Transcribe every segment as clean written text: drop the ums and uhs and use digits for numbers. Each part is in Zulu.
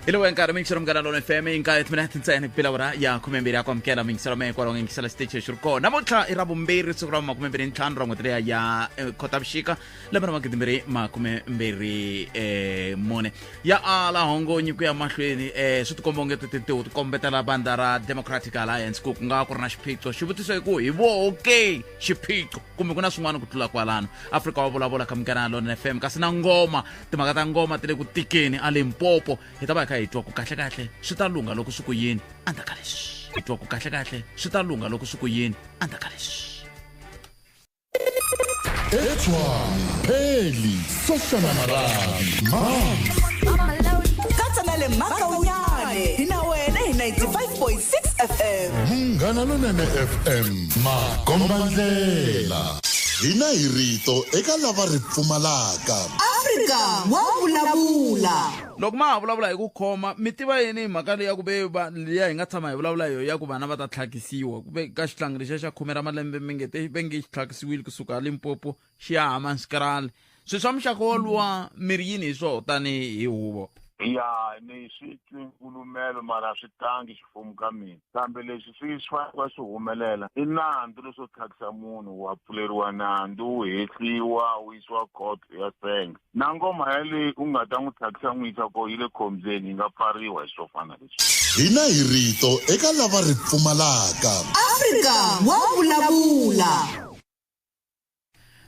Ilo enkara mingisero mgana lona FM inka etminatin tsene pila wara ya kumembiri ya kwamkela mingisero me kwa ronga ngisala stage shurko namotla irabumbiri tsukura makumembiri ntlandro ngotrea ya kotabshika lebana makidimiri makumembiri mone ya ala hongo nyiku ya mahlweni sutukombonge tutete utukombetela bandara Democratic Alliance ku nga kurna xiphiqo xivutiso ku hi vo okay xiphiqo kumbe kuna swin'wana ku tlula kwalano Africa wa vulavula kamkana lona FM kasi na ngoma timhaka ta ngoma tile ku tikeni a Limpopo hi ta va hi twa ku kahle kahle swi ta lunga loko swi ku yini andaka leswi hi twa ku kahle kahle swi ta lunga loko swi ku yini andaka leswi Pheli Soshana Marami Katsanale Makaunyane hina wena hi 95.6 FM Munghana Lonene FM Makombandlela hina hi rito eka lava ri pfumalaka Africa wa vulavula loko ma vulavula hi ku khoma mi tiva yini hi mhaka leyi ya ku ve liya hi nga tshama hi vulavula yo ya ku vana va ta tlhakisiwa ku ve ka xihlangi lexiya xa 10 ra malembe mingete ve nge xi tlhakisiwile kusuka Limpopo xi ya Hammanskraal swi swa muxaka woluwa miri yini hi swo tani hi huvo ya ni swi twinkulumelo mara swi tangi xifumo ka mina kambe leswi swi swa swi humelela i nandzu leswo tlhakisa munhu wa pfuleriwa nandzu hehliwa wisiwa court ya senga na ngoma yaleyi u nga ta n'wi tlhakisa n'wisa ko yi le khombyeni yi nga pfariwa hi swo fana leswi hina hi rito eka lava ri pfumalaka Africa wa vulavula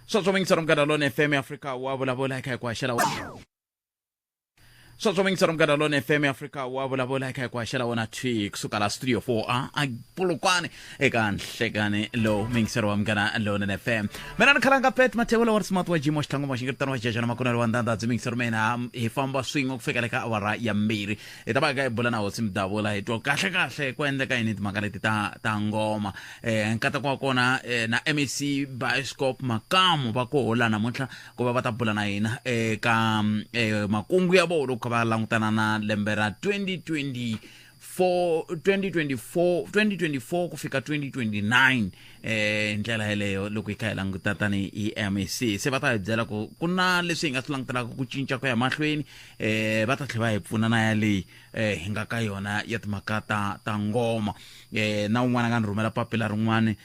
swo mingisero mgana lona FM Africa wa vulavula eka kwa xela swo mingisero mgana lona FM Africa wa vulavula eka kwa xela wona twi kusuka la studio 4 a pulukwane eka nhlekane lo mingisero wa mgana lona FM mina ni khalanga pet Matewela wa smart wa jimo xitlango maxingirtano wa jejana makunelo wa ndanda dzimingisero mena hi famba swingo ku fikela ka awara ya mbiri eta ba ga ibula na Hosi Mdavula hi twa kahle kahle ku endleka yini timhaka leti ta ngoma nkata kwa kona na MEC Bioscope Makamu va ko hola namuntlha ku va ta bula na hina ka makungu ya vona ku va langutana na lembe ra 2024 ku fika 2029 ndlela heleyo loko hi kha hi languta tani hi MEC se va ta hi byela ku na leswi hi nga swi langutelaka ku cinca ku ya mahlweni va ta tlhela hi pfuna na yaleyi hi nga ka yona ya timhaka ta ngoma na un'wana nga ni rhumela papila rin'wana ni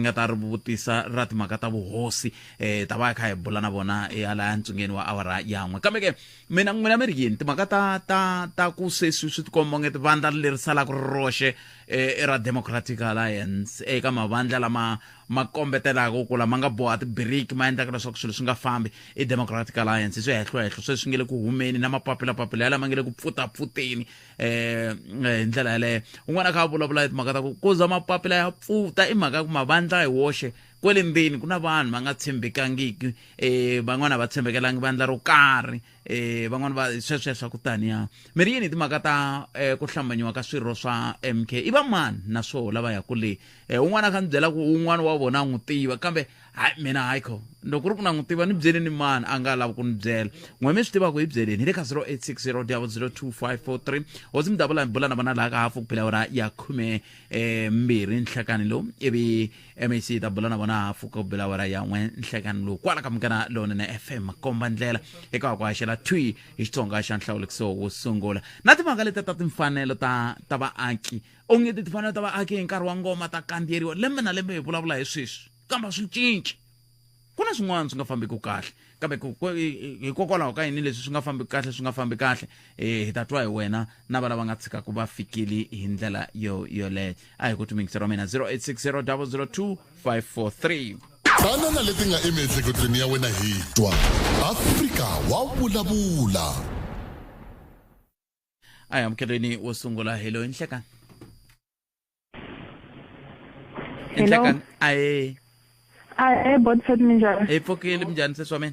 nga ta ri vutisa ra timhaka ta vuhosi ta va kha hi bula na vona hala ntsungeni wa awara yan'we kambe ke mina n'wina mi ri yini timhaka ta ku seswi swi tikombongeti vandla leri salaka ri roxe ra Democratic Alliance eka mavandla lama ma kombetelaka ku lama nga boha tibiriki ma endlaka leswaku swilo swi nga fambi i Democratic Alliance swi hehlo sweswi swi nge le ku humeni na mapapila yala ma nge le ku pfuteni ndlela yaleyo un'wana kha vulavula hi timhaka ta ku za mapapila ya pfuta i mhaka ku mavandla hi woxe kwele ndzeni ku na vanhu va nga tshembekangiki van'wana va tshembekelangi vandla ro karhi van'wana va sweswo ku taniya mi ri yini timhaka ta ku hlambanyiwa ka swirho swa MK i va mani na swo lava ya kule un'wana kha ni byela ku un'wana wa vona a n'wi tiva kambe hayi mina hayikho loko ri ku na n'wi tiva ni byeleni mani a nga lavi ku ni byela n'we mi swi tivaka hi byeleni hi le ka 0860002543 Hosi Mdavula bula na vana laha ka hafu ku phela ora ya 12 nhlekani lo ivi MEC ta bula na vona hafu ku phela ora ya 1 nhlekani lo kwala ka mkana lona na FM komba ndlela eka kwa xela twi hi Xitsonga xa nhlawulekiso wo sungula na timhaka leti ta timfanelo ta vaaki onge timfanelo ta vaaki hi nkarhi wa ngoma ta kandziyeriwa lembe na lembe hi vulavula hi sweswi kambe swi cinci ku na swin'wana swi nga fambi ku kahle kambe hikokwalaho ka yini leswi swi nga fambi kahle hi ta twa hi wena na vana va nga tshika ku va fikili hi ndlela yoleyo a hi ku tumingisero mina 0860002543 tana na leti nga emiehleketweni ya wena hi twa Africa wa vulavula aya mkeleni wo sungula hello nhlekani nhlekani Bodford minjani? Hi pfukile minjani seswa mina?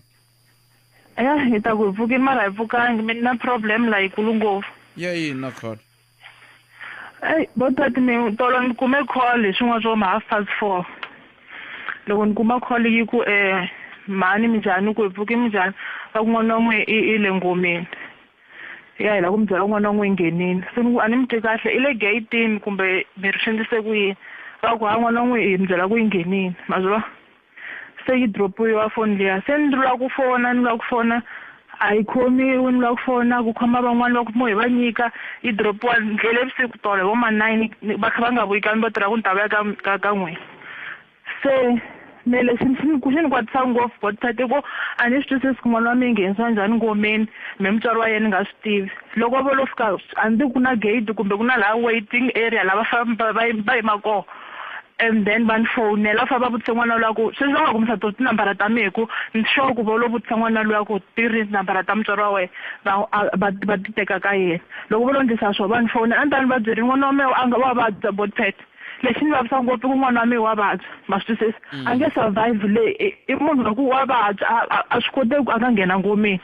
Ya, hi ta ku pfukile mara hi pfukangi mina na problem la yikulu ngopfu. Yo yini na khona? Bodford ni tolo ni kume call swin'wana swo ma 4:30. Loko ni kuma call yi ku mani minjani ku pfuke minjani va ku n'wana n'we i le ngomeni. Ya hi la ku mi byela n'wana n'we ngenini. Se ni ku a ni mi twi kahle i le gate kumbe mi ri swendlise ku yini? Va ku ha n'wana n'we hi mi byela ku ngenini. Mazwa? Se yi dropiwa phone liya se ni lula ku fona a yi khomiwi ni lava ku fona ku khoma van'wana va ku mo hi va nyika yi dropiwa ndlela evusiku tole vo ma 9 va kha va nga vuyi kambe va tirha ku ni ta vuya ka n'wina se me lexi xi ni kwatisa ngopfu botsat i ku a ni swi twisisi ku n'wana wa mi nghenisiwa njhani ngomeni me mutswari wa yena ni nga swi tivi loko va lo fika a ni ku na gate kumbe ku na laha waiting area lava famba va yima koho and then van fonela fa ba vutisa n'wana luya ku sweswi va nga kumisa to tinambara ta mehe ku ni sure ku va lo vutisa n'wana luya ku ti ri tinambara ta mutswari wa wena va ti teka ka yena loko va lo endlisa swo va ni fonela a ni ta ni va byeri n'wana wa mehe a nga wa vabya botsat lexi ni vavisa ngopfu ku n'wana wa mehe wa vabya ma swi twisisi a nge survive le i munhu loko wa vabya a swi koteki ku a nga nghena ngomeni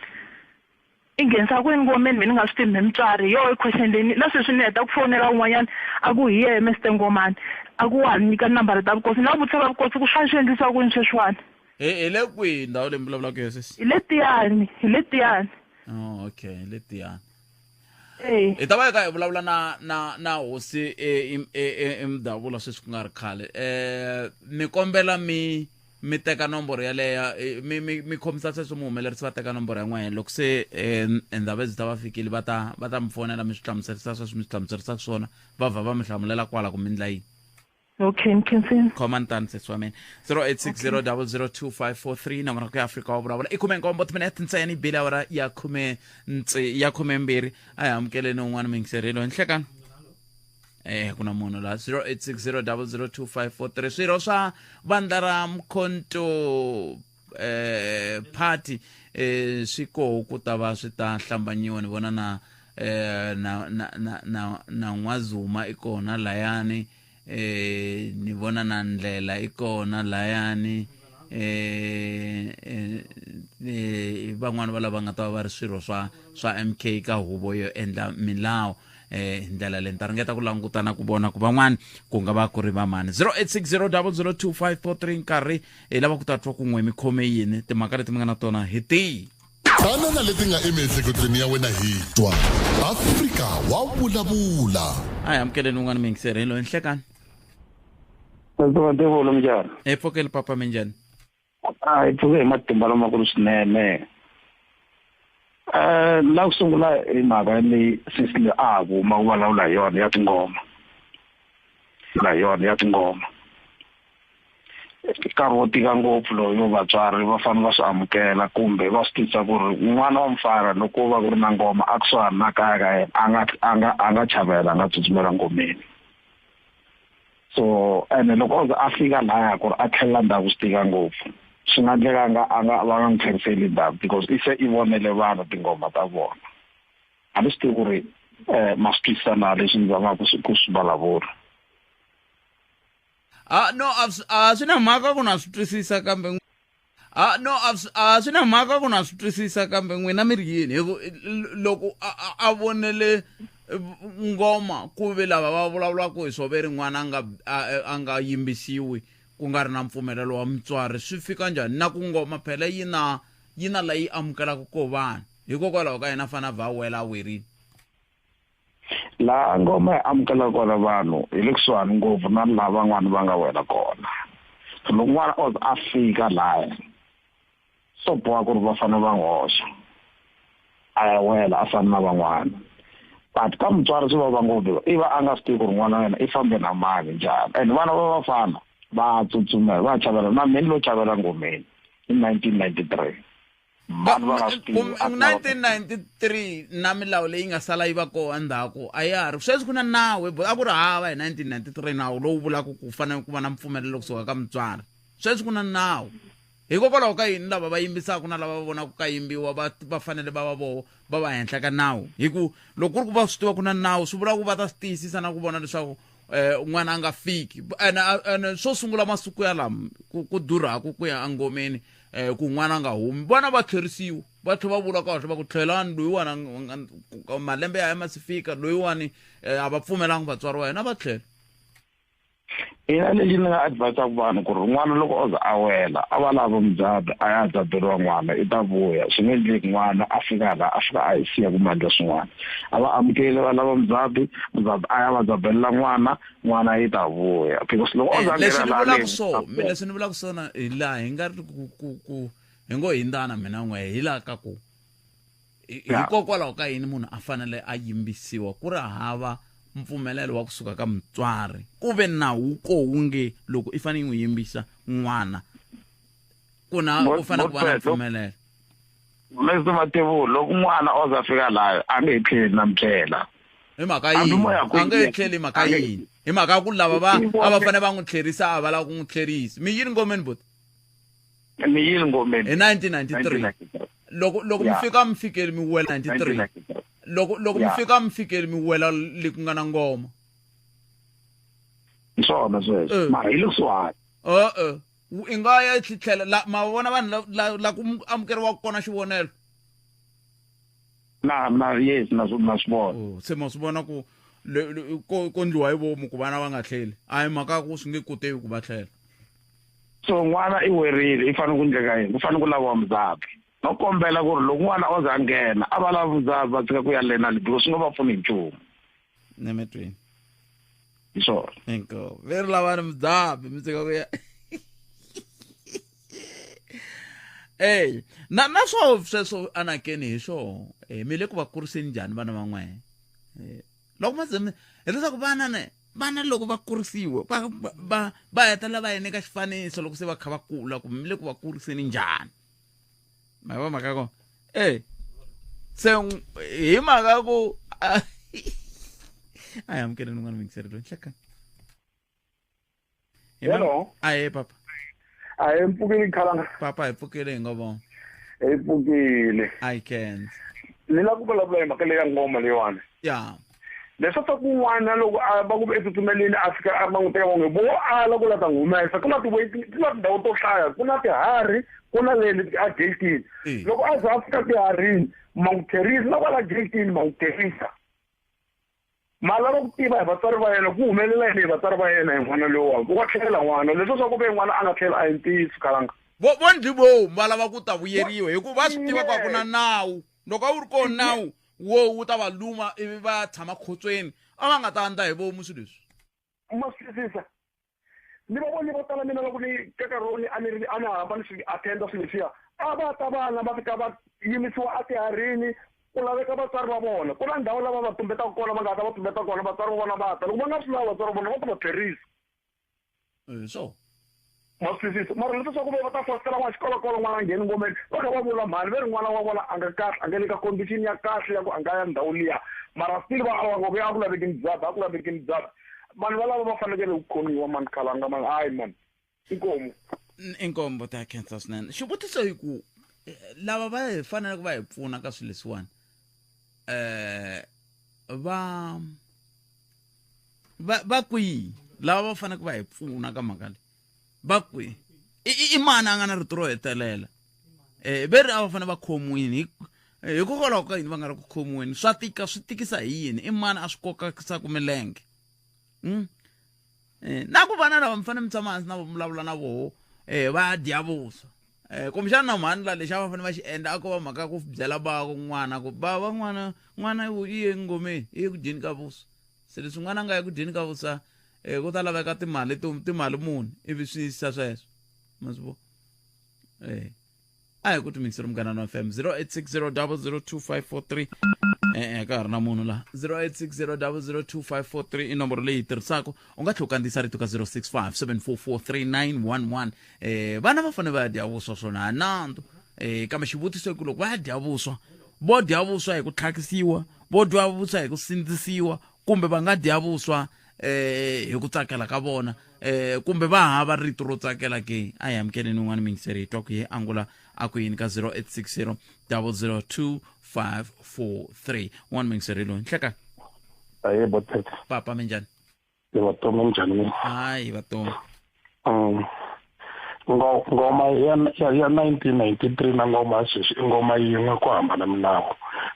i nghenisa kwini ngomeni mina ni nga swi tivi mutswari yo i question leyi na sweswi ni heta ku fonela un'wanyana a ku hi ye Mr Ngomane a ku wa nyika nambara ta vukosi na vutisa va vukosi ku swa swi endlisiwa kwini sweswiwani hi le kwihi ndhawu leyi mi vulavulaka yo sesi hi le tiyani oh okay hi le tiyani hi ta va hi kha hi vulavula na hosi emudavula sweswi ku nga ri khale mi kombela mi teka nomboro yaleya mi khomisa sweswi muhumelerisi va teka nomboro ya n'wina loko se endhawu ezi ta va fikile va ta mi fonela mi swi hlamuserisa sweswi mi swi hlamuserisaka swona va va mi hlamulela kwala ku mi ndla yini okay nkhinsini khoma ntani sesi wa mina 0860002543 namara ku ya Afrika wa vulavula i 19 minute ntsena bile awara ya 12 a hi amukeleni un'wana mi ngiserelo nhlekani kuna munhu la 0860002543 swirho swa vandla ra Mkhonto party swi koho ku ta va swi ta hlambanyiwa ni vona na N'wazuma ikona layani ni vona na Ndlela ikona layani van'wana va lava nga ta va ri swirho swa MK ka huvo yo endla milawu ndlela leyi ta ringeta ku langutana ku vona ku van'wana ku nga va ku ri va mani 0860002543 nkarhi hi lava ku ta twa ku n'we mi khome yini timhaka leti mi nga na tona hi tihi tana na leti nga emiehleketweni ya wena hi twa Afrika wa vulavula a hi amukeleni un'wana mi ngiserelo nhlekani Ndivolo mjani pfokeli papa minjani hi pfuke hi matimba lamakulu swinene la ku sungula hi mhaka leyi sisile a vuma ku vulavula hi yona ya tingoma nkarhi wo tika ngopfu loyo vatswari va fanele va swi amukela kumbe va swi tisa ku ri n'wana wa mfana loko va ku ri na ngoma a kusuhani na kaya ka yena a nga chavela a nga tsutsumela ngomeni so ene loko a fika laya ku ri a tlhelela ndzhaku swi tika ngopfu swi nga ndleka va nga n'wi tlheriseli ndzhaku because i se i vonele vanhu tingoma ta vona a ni swi tivi ku ri ma swi twisisana leswi ndzi vangaka ku swi vulavula no swi na mhaka ku na swi twisisa kambe swi na mhaka ku na swi twisisa kambe n'wina mi ri yini loko a vonele ngoma ku ve lava va vulavulaka hi swo ve rin'wana a nga yimbisiwi ku nga ri na mpfumelelo wa mutswari swi fika njhani na ku ngoma phela yi na layi amukelaka ko vanhu hikokwalaho ka yena fana va wela werini la ngoma yi amukela kona vanhu hi le kusuhani ngopfu na lava van'wana va nga wela kona loko n'wana a fika laya swo boha ku ri va fanele va n'wi hoxa a ya wela a fana na van'wana but ka mutswari swi va ngopfu i va a nga swi tivi ku ri n'wana wa yena i fambe na mani njhani and vana va vafana va tsutsumela va chavela na mina lo chavela ngomeni hi 1993 1993 na milawu leyi nga sala yi va koho ndzhaku a ya ri sweswi ku na nawu a ku ri hava hi 1993 nawu lowu vulaka ku fanele ku va na mpfumelelo kusuka ka mutswari sweswi ku na nawu hikokwalaho ka yini lava va yimbisaka na lava va vonaka ka yimbiwa va fanele va va henhla ka nawu hi ku loko ku ri ku va swi tiva ku na nawu swi vula ku va ta swi tiyisisa na ku vona leswaku n'wana a nga fiki ene swo sungula masiku ya lama ku durhaku ku ya angomeni ku n'wana nga humi vana va tlherisiwa va tlhe va vula kahle va ku tlhelani loyiwani malembe ya ma si fika loyiwani a va pfumelanga vatswari wa yena va tlhela ina lexi ni nga advise-aku vanhu ku ri n'wana loko o za a wela a va lava mudzabi a ya dzaberiwa n'wana i ta vuya swi nge endleki n'wana a fika laha a fika a hi siya ku mandla swin'wana a va amukeli va lava mudzabi a ya va dzabelela n'wana yi ta vuya because loko o za leswi ni vulaka swona hi laha hi nga ri ku hi ngo hi ndana mina n'we hi laha ka ku hikokwalaho ka yini munhu a fanele a yimbisiwa ku ri hava mpfumelelo wa kusuka ka mutswari ku ve nawu kowu nge loko i fanele n'wi yimbisa n'wana ku fanele ku va na mpfumelelo Mr. Matebulu loko n'wana o za fika laha a nge tlheli na mtlela hi mhaka yini a nge tlheli mhaka yini hi mhaka ku lava a va fanele va n'wi tlherisa a va lava ku n'wi tlherisa mi yini ngomeni buti mi yini ngomeni hi 1993 loko mi fika mi fikeli mi wela 93 loko mi fika mi fikeli mi wela le ku nga na ngoma swona sweswo mara hi leswiwani i nga ya tlhela la ma vona vanhu la ku amukeriwa kona xivonelo yes na swivona se ma swi vona ku ko ndliwa hi vomu ku vana va nga tlheli a hi mhaka ku swi nge kotevi ku va tlhela so n'wana i werile i fanele ku ndleka yini ku fanele ku laviwa mudzabi no kombela ku ri loko n'wana o za nghena a va lava mudzabi va tshika ku ya lena because swi nga va pfuni nchumu nemetweni hi swona inko veri lavani mudzabi mi tshika ku ya na swo sweswo anakeni hi swo mi le ku va kuriseni njhani vana van'wana loko ma ze hileswaku vana loko va kurisiwa va hetelela va yena eka xifaniso loko se va kha va kula ku mi le ku va kuriseni njhani ma va mhaka ko se hi mhaka ku a hi amukeleni n'wana mingiserelo nhleka hello aye papa a hi mpfukile khalanga papa hi pfukile hi nga vona hi pfukile I can't ni la ku vulavula hi mhaka leyi ya ngoma leyiwani ya leswi swa ku n'wana loko a va ku etsutsumeli a fika a va n'wi teka van'we vo ala ku la ta n'wi humesa ku na tindhawu to hlaya ku na tiharhi ku na leni a gate loko a za a fika tiharhini ma n'wi tlherisa na kwala gate ma n'wi tlherisa ma lava ku tiva hi vatswari va yena ku humelela yini hi vatswari va yena hi n'wana lowa wa tlhelela n'wana leswi swa ku ve n'wana a nga tlhela a hi ntiyiso kalanga vo ndzi vo va lava ku ta vuyeriwa hikuva va swi tiva ku na nawu loko a wu ri kona nawu wo wu ta va luma ivi va tshama khotsweni a va nga ta andla hi vomu swilo leswi ma swi twisisa ni va voni vo tala mina loko ni teka roni a ni hamba ni swi attenda swilo leswiya a va ta vana va fika va yimisiwa atiharini ku laveka vatswari va vona ku na ndhawu lava va tumbetaka kona va nga ta va tumbeta kona vatswari va vona va ta loko va nga swi lavi vatswari va vona va ta va tlherisa so ma swi twisisa mara leswi swa ku va ta fositela n'wana xikolokolo n'wana a ngheni ngomeni va kha va vula mhani ve ri n'wana wa vona a nga kahle a nga le ka condition ya kahle ya ku a nga ya ndhawu liya mara still va ngo a ku laveki ndzabi a ku laveki ndzabi vanhu valava va fanekele ku khomiwa mani khalanga mani hayi mani inkombo ta khensa swinene xivutiso hi ku lava va hi fanele ku va hi pfuna ka swilo leswiwani va kwihi lava va fanele ku va hi pfuna ka mhaka leyi va kwihi i mani a nga na rito ro hetelela ve ri a va fanele va khomiwini hikokwalaho ka yini va nga ri ku khomiweni swi tikisa hi yini i mani a swi kokasaku milenge na ku vana lava mi fanele mi tshama hansi na vo vulavula na voho va dya vuswa kumbexana na mhani la lexi a va fanele va xi endla a ko va mhaka ku byela bava n'wana ku bava n'wana i ye ngomeni i ye ku dyeni ka vuswa se leswi n'wana a nga ye ku dyeni ka vuswa ku ta laveka timali muni ivi swi yisa sweswo ma swi vo a hi ku timingisela Munghana FM 0860002543 ka ha ri na munhu la 0860002543 i nomboro leyi tirhisaka u nga tlhela u kandziyisa rito ka 0657443911 vana va fanele va ya dya vuswa swona ha nandzu kambe xivutiso i ku loko va ya dya vuswa vo dya vuswa hi ku tlhakisiwa vo dya vuswa hi ku sindzisiwa kumbe va nga dya vuswa hi ku tsakela ka vona kumbe va hava rito ro tsakela ke a hi amukeleni un'wana mingiseri hi twa ku ye angula a ku yini ka 0860002543 n'wana mingiseri loyi nhleka aye bothetha papa minjhani vatomi njhani hayi vatomi ngoma ya 1993 na ngoma ya sweswi i ngoma yin'we ku hambana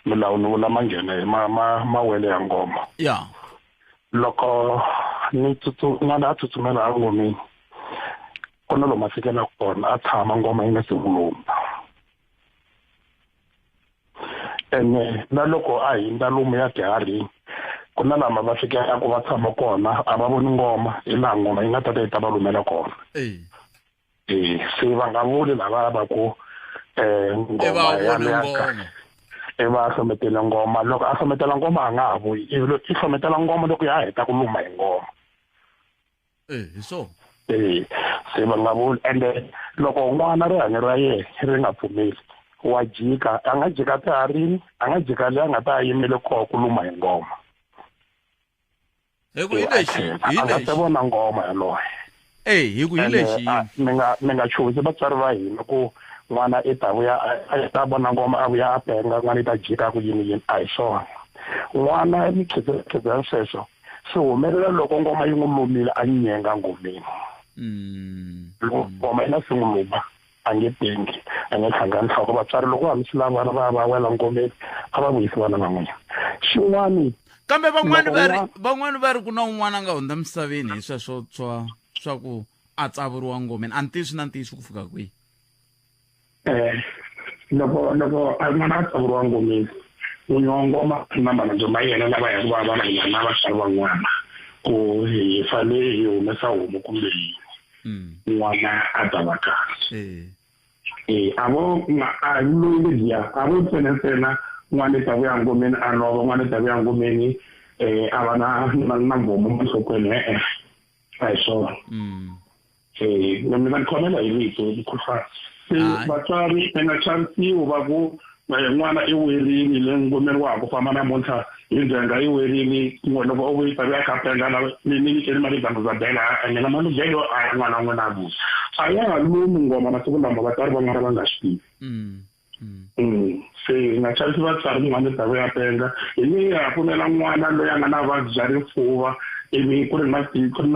milawu ni vula ma nghena hi mawele ya ngoma ya loko n'wana a tsutsumela a ngomeni ku na lomu a fikela kona a tshama ngoma yi nga se vulumba ene na loko a hindza lomu ya tiharhini ku na lama va fikela ku va tshama kona a va voni ngoma hi laha ngoma yi nga ta va lumela kona se va nga vuli lava va ku ngoma ya va hlometela ngoma loko a hlometela ngoma a nga ha vuyi ivi loko i hlometela ngoma loko ya heta ku luma hi ngoma hi so se va nga vuli ende loko n'wana rihanyo ra yena ri nga pfumeli wa jika a nga jika tiharini a nga jika leyi a nga ta yimele koho ku luma hi ngoma hi ku hi lexi a nga ta vona ngoma yaloye hi ku hi lexi mi nga chuzi vatswari va hina ku n'wana i ta vuya a ta vona ngoma a vuya a penga n'wana i ta jika ku yini a hi swona n'wana emikhizeni sweswo swi humelela loko ngoma yi n'wi lumile a nyenga ngomeni loko ngoma yi nga si n'wi luma a nge pengi a nge tlhanga nhloko vatswari loko va misila vana va wela ngomeni a va vuyisi vana van'wanyana xin'wani kambe van'wani va ri ku na un'wana a nga hundza misaveni hi sweswo swa ku a tsavuriwa ngomeni a ntiyiso na ntiyiso ku fika kwihi loko n'wana a tsavuriwa ngomeni n'winyi wa ngoma na manabyo ma yena lava ya ku va na hina na vatswari van'wana ku hi fane hi humesa homu kumbe n'wana a ta va kahle a vo a loyi lebyiya a vo ntsena n'wana i ta vuya ngomeni a lova n'wana i ta vuya ngomeni a va na mbomo enhlokweni a hi swona mina ni khomela hi vito hikuva vatswari mi nga xanisiwi va ku n'wana i werile le ngomeni wa ha ku famba namuntlha hi ndzenga i werile loko o vuyi ta vuya kha penga ni nyikeni mali dangu za bela ene na mali belo a n'wana n'wina a vuya a ya ha lumi ngoma masiku lama vatswari van'wana va nga swi tivi se nga xanisi vatswari n'wana i ta vuya penga hi leyi ha pfumela n'wana loyi a nga na vuvabyi bya rifuva ivi ku ri na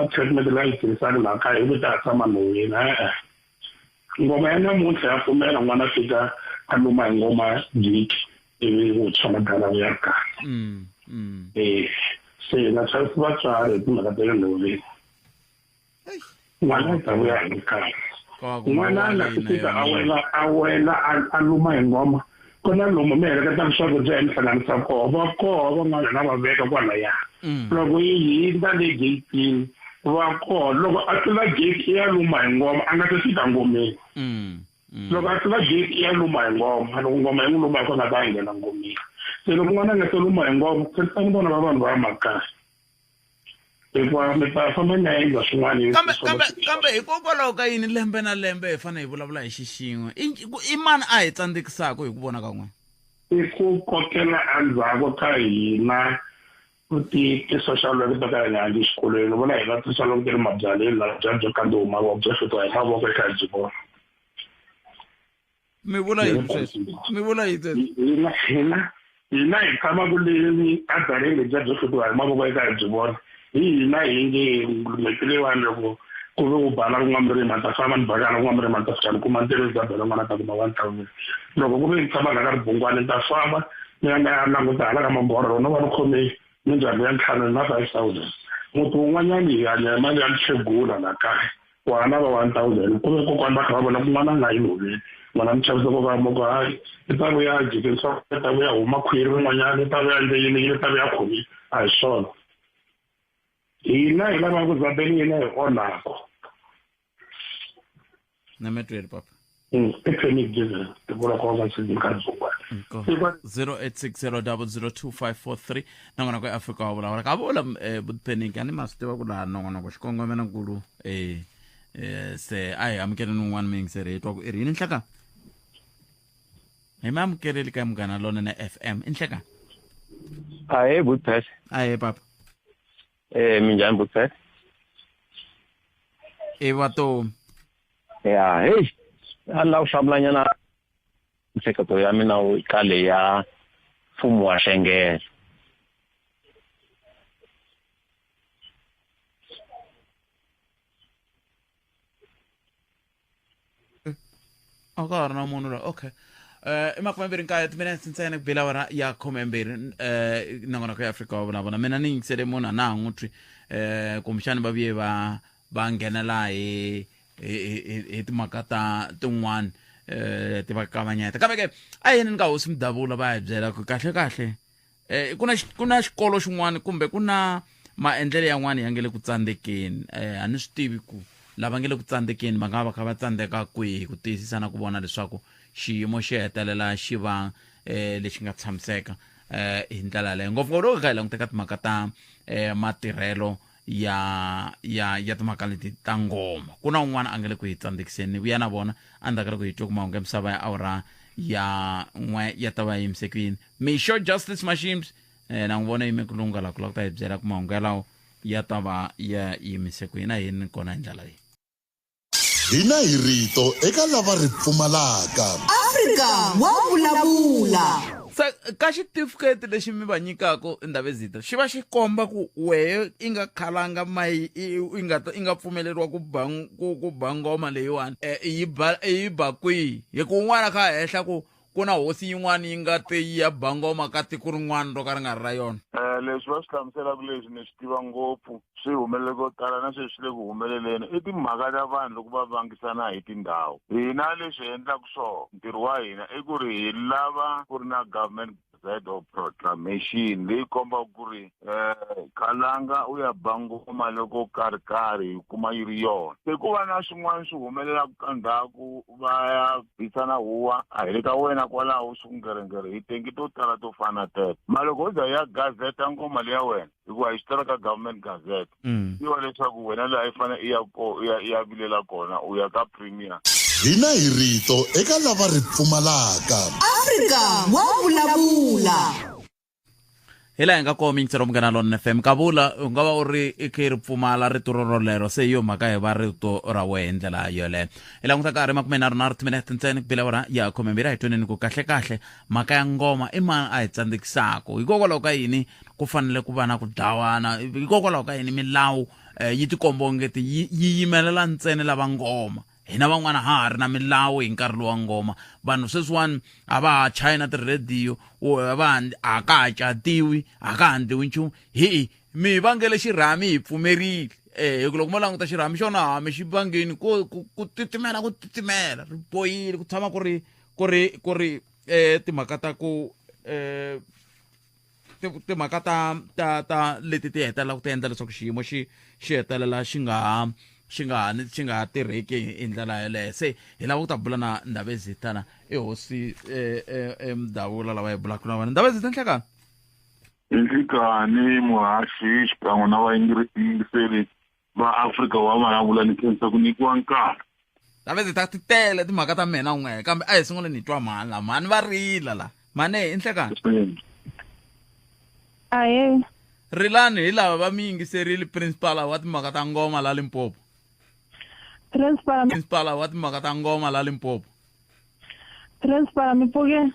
treatment leyi a yi tirhisaka laha kaya ivi ta ha tshama nowini ngoma ya namuntlha ya pfumela n'wana fika a luma hi ngoma jiki ivi wu tshama dala vu ya ri kahle se na xavisi vatswari hi timhaka ta le nhoveni n'wana i ta vuya hi kahle n'wana a nga si fika a wela a luma hi ngoma ku na lomu mi heleketaka swakudya hi mi hlanganisa koho va koho van'wana na va veka kwalaya loko yi hindza le getini va koho loko a tlula gate ya luma hi ngoma a nga se fika ngomeni loko a tlula gate ya luma hi ngoma loko ngoma yi n'wi luma hi ko nga ta a nghena ngomeni se loko n'wana a nga se luma hi ngoma se tani vona va vanhu va ya makaya hikuva mi ta famba na endla swin'wana kambe hikokwalaho ka yini lembe na lembe hi fanele hi vulavula hi xixin'we i mani a hi tsandzekisaka hi ku vona ka n'wina i ku kokela endzhaku ka hina ti-social work to ka hi nga yangi xikolweni ni vona hina ti-social work ti ri mabyaleni laha bya byo kandzihuma byo fitiwa hi mavoko eka byi vona mi vula hi hina hi tshama ku leni adareni lebya byo fitiwa hi mavoko eka byi vona hina hi nge n'hweti leyiwani loko ku ve ku bala kun'wambirimi a ta famba ni bakana kun'wambirimi a ta fika ni kuma ntirho za bela n'wana ta kuma 1000 loko ku ve ni tshama laha ka ribungwani ni ta famba ni ya na languta hala ka mamboro no va ni khome mindyangu ya ntlhanu na 5000 muti wun'wanyani hi hanya hi mali ya nchegula laha kaya wana va 1000 ku ve kokwani va kha va vona ku n'wana a nga yi loveni n'wana ni chavisa kokwani moko hayi i ta vuya jikisa i ta vuya huma khwiri rin'wanyani i ta vuya ndleyini i ta vuya khomi a hi swona hina hi lava ku zabeni hina hi onhako na metweli papa epfeni given ti vula ko va swi ka zungwana 0860002543 nongonoko ya Afrika wa vulavula ka vula budpenning ani mastiva ku la nongonoko xikongomela nkulu se ai amkeleni un'wana mi ngisere twa ku i ri yini nhlaka hi mamukeleli ka mugana lona na FM inhlaka Aye budpes aye papa minjani budpes vato ya hey alla u xablanyana ntsheketo ya mina u kale ya mfumo wa Xengele okay na munhu la okay emakumembiri nkaya timinutes ntsena kubila wara ya khomembiri nongonoko ya Afrika wa vulavula mina ni ngisele munhu na ngutri kumshani babiye ba nghenela hi timhaka ta tin'wana ti va kavanyeta kambe ke a yini ni nga hosi mudavula va hi byela ku kahle ku na xikolo xin'wana kumbe ku na maendlelo yan'wana ya nge le ku tsandzekeni a ni swi tivi ku lava nge le ku tsandzekeni va nga va kha va tsandzeka kwihi ku tiyisisa na ku vona leswaku xiyimo xi hetelela xi va lexi nga tshamiseka hi ndlela leyo ngopfungopfu loko ka hi languteka timhaka ta matirhelo ya timhaka leti ta ngoma ku na un'wana a nga le ku hi tsandzekiseni ni vuya na vona endzhaku ka ku hi twa ku mahungu ya misava ya awura ya n'we ya ta va yimisekwini Misho Justice Machines na n'wi vona yime ku lunga ku ta hi byela ku mahungu yalawo ya ta va ya yimisekwini na yini kona hi ndlela leyi hina hi rito eka lava ri pfumalaka Afrika wa vulavula ka xitifiketi lexi mi va nyikako Ndavezitha xi va xi komba ku wehe i nga khalanga i nga pfumeleriwa ku ba ngoma leyiwani yi ba kwihi hi ku un'wana kha hehla ku na hosi yin'wana yi nga te yi ya ba ngoma ka tiko rin'wana ro ka ri nga ri ra yona leswi va swi hlamuselaka leswi ni swi tiva ngopfu swi humelele ko tala na sweswi le ku humeleleni i timhaka ta vanhu loko va vangisana hi tindhawu hina leswi endlaka swona ntirho wa hina i ku ri hi lava ku ri na government of proclamation leyi kombaka ku ri khalanga u ya ba ngoma loko karhi hi kuma yi ri yona se ku va na swin'wana swi humelelaka ka ndhaku va ya bisana huwa a hi le ka wena kwalaho swingerengere hi tengi to tala to fana teto mara loko u za ya gazeta ngoma leyi ya wena hikuva hi swi tala ka government gazette tiva leswaku wena laha i fanele i ya vilela kona u ya ka premier hina hi rito eka lava ri pfumalaka Afrika wa vulavula hi laha hi nga komi yingiselo Munghana Lonene FM ka vula u nga va u ri i khe ri pfumala rito rolero se hi yo mhaka hi va rito ra wehe hi ndlela yoleyo hi languta nkarhi 30 minute ntsena ku bile awara ya 12 hi tweneni ku kahle mhaka ya ngoma i mani a hi tsandzekisako hikokwalaho ka yini ku fanele ku va na ku dlawana hikokwalaho ka yini milawu yi tikomba ongeti yi yimelela ntsena lava ngoma hina van'wana ha ri na milawu hi nkarhi lowa ngoma vanhu sweswiwani a va ha china ti-radio a ka ha catiwi a ka ha ndliwi nchumu hi mi vangele xirhami hi pfumerile hi loko mo languta xirhami xona hami xi vangeni ku titimela ri boyile ku tshama ku ri timhaka ta ku timhaka ta leti ti hetelelaka ti endla leswaku xiyimo xi hetelela xi nga tirheki hi ndlela yeleyo se hi lava ku ta bula na Ndavezitha i hosi Mdavula lava hi bulaka na vona Ndavezitha nhlekani nhlikani muhaxi xikan'we na vayingiseli va Afrika wa vulavula ni khensa ku nyikiwa nkarhi Ndavezitha ti tele timhaka ta mina n'we kambe a hi sungule ni twa mani la mani va rila la mani hi nhlekani aye rilani hi lava va mi yingiserile principal wa timhaka ta ngoma la Limpopo principal wa timhaka ta ngoma la Limpopo principal mi pfuke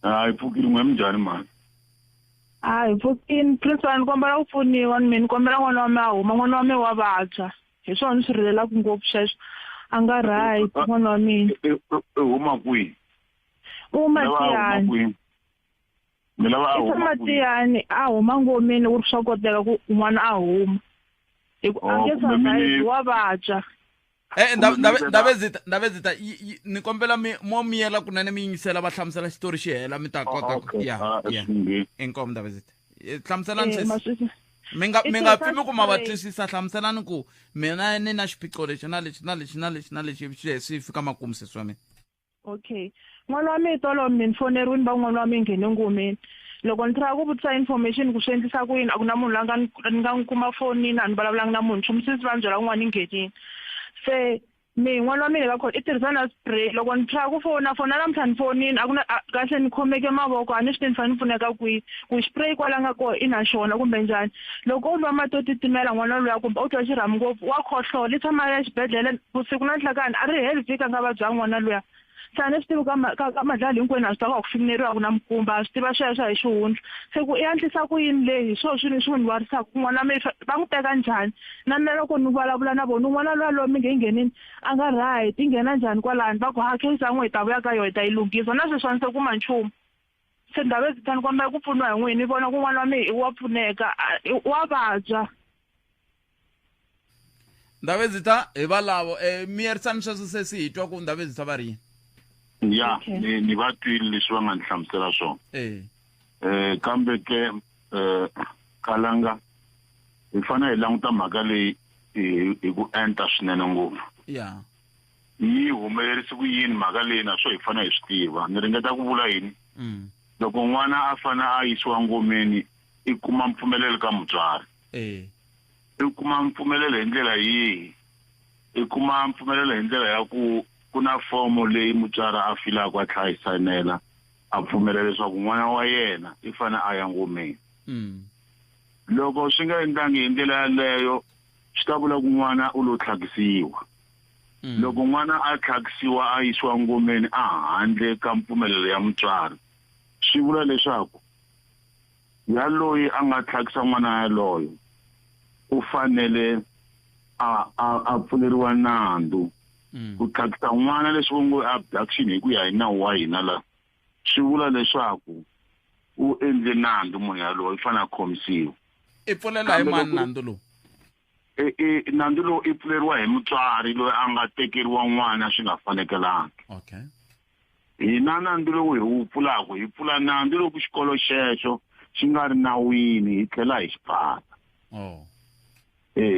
hi pfukile n'we minjhani mani hi pfukini principal ni kombela ku pfuniwa ni ni kombela n'wana wa mi a huma n'wana wa mi wa vabya hi swona ni swi rilelaku ngopfu sweswo a nga right n'wana wa mina huma kwihi uma Tiyani mi lava a huma Tiyani a huma ngomeni ku ri swa koteka ku n'wana a huma a nge sa wa vabya Ndavezitha ni kombela mo miyela kunene mi yingisela va hlamusela xitori xi hela mi ta kota inkomo Ndavezitha hlamuselani mi nga pfimi ku ma va twisisa hlamuselani ku mina ni na xiphiqo lexi na lexi swi fika makumu sesi wa mina okay n'wana wa mi tolo mi ni foneriwini va n'wana wa mi nghene ngomeni loko ni tirha ku vutisa information ku swi endlisa ku yini a ku na munhu la ni nga n'wi kuma fonini a ni vulavulanga na munhu nchumu sisi va ni byela n'wana ni nghenini se mi n'wana wa mina i tirhisa na spray loko ni tirha ku fona namuntlha ni fonini a ku na kahle ni khomeke mavoko a ni swi tivi ni fanele ni pfuneka kwihi ku spray kwala nga koho i na xona kumbe njhani loko u lwa mati yo titimela n'wana luya kumbe u twa xirhami ngopfu wa khohlola i tshama ya xibedhlele vusiku na nhlekani a ri heli vhiki a nga vabya n'wana luya se a ni swi tivi ka madlali hinkwenu a swi tava ku fimineriwa ku na mikumba a swi tiva sweswo hi xihundla se ku i antlisa ku yini leyi hi swona swi ni warisaka ku n'wana mi va n'wi teka njhani na mina loko ni vulavula na vona n'wana luya loyi mi nge nghenini a nga rahi ti nghena njhani kwalani va ku case ya n'we hi ta vuya ka yona hi ta yi lunghisa na sweswi a ni se kuma nchumu se Ndavezitha ni kombela ku pfuniwa hi n'wini ni vona ku n'wana wa mi wa pfuneka wa vabya Ndavezitha hi valavo mi yerisani sweswo se si hi twa ku Ndavezitha va rini ya ni va twile leswi va nga ni hlamusela swona kambe ke kalanga hi fanele hi languta mhaka leyi hi ku enta swinene ngopfu yi humelerisi ku yini mhaka leyi naswo hi fanele hi swi tiva ni ringeta ku vula yini loko n'wana a fana a yisiwa ngomeni i kuma mpfumelelo ka mutswari i kuma mpfumelelo hi ndlela yihi i kuma mpfumelelo hi ndlela ya ku kuna fomo leyi mutswari a filaka a tlhayisanela a pfumelela leswaku n'wana wa yena i fana a ya ngomeni loko swi nga endlangi hi ndlela yaleyo swi ta vula ku n'wana u lo tlhakisiwa loko n'wana a tlhakisiwa a yisiwa ngomeni a handle ka mpfumelelo ya mutswari swi vula leswaku yaloyi a nga tlhakisa n'wana yaloyo u fanele a pfuleriwa nandzu ku tlhakisa n'wana leswi ku ngo abduction hi ku ya hi nawu wa hina la swi vula leswaku u endle nandzu munhu yaloyo i fanele a khomisiwa i pfulela hi mani nandzu lowu nandzu lowu i pfuleriwa hi mutswari loyi a nga tekeriwa n'wana swi nga fanekelanga okay hina nandzu lowu hi wu pfulaka hi pfula nandzu loko xikolo xexo xi nga ri nawini hi tlhela hi xi pfala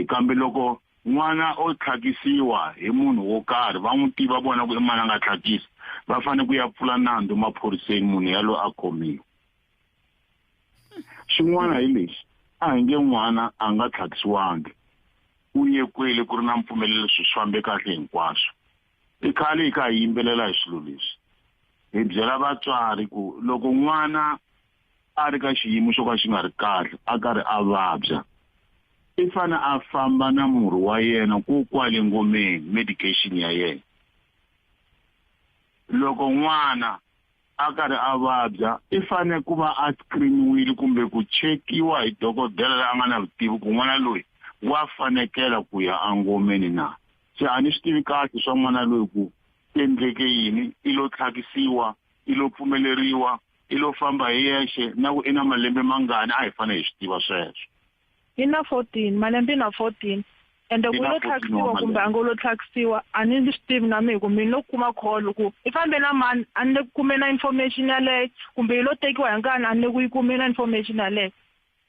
kambe loko n'wana o tlhakisiwa hi munhu wo karhi va n'wi tiva vona ku i mani a nga tlhakisi va fanele ku ya pfula nandzu maphoriseni munhu yaloye a khomiwa xin'wana hi lexi a hi nge n'wana a nga tlhakisiwangi u yekwele ku ri na mpfumelelo swi fambe kahle hinkwaswo i khale hi kha hi yimbelela hi swilo leswi hi byela vatswari ku loko n'wana a ri ka xiyimo xo ka xi nga ri kahle a karhi a vabya i fane a famba na murhi wa yena ku kwale ngomeni medication ya yena loko n'wana a karhi a vabya i fane ku va a screeniwile kumbe ku chekiwa hi dokodela la a nga na vutivi ku n'wana loyi wa fanekela ku ya angomeni na se a ni swi tivi kahle swa n'wana loyi ku endleke yini i lo tlhakisiwa i lo pfumeleriwa i lo famba hi yexe na ku i na malembe mangani a hi fanele hi swi tiva sweswo i na 14 malembe na 14 ende ku lo tlhakisiwa kumbe a ngo lo tlhakisiwa a ni swi tivi na mina ku mina no kuma call ku i fambe na mani a ni kume na information yaleyo kumbe i lo tekiwa hi nkani a ni ku yi kume na information yaleyo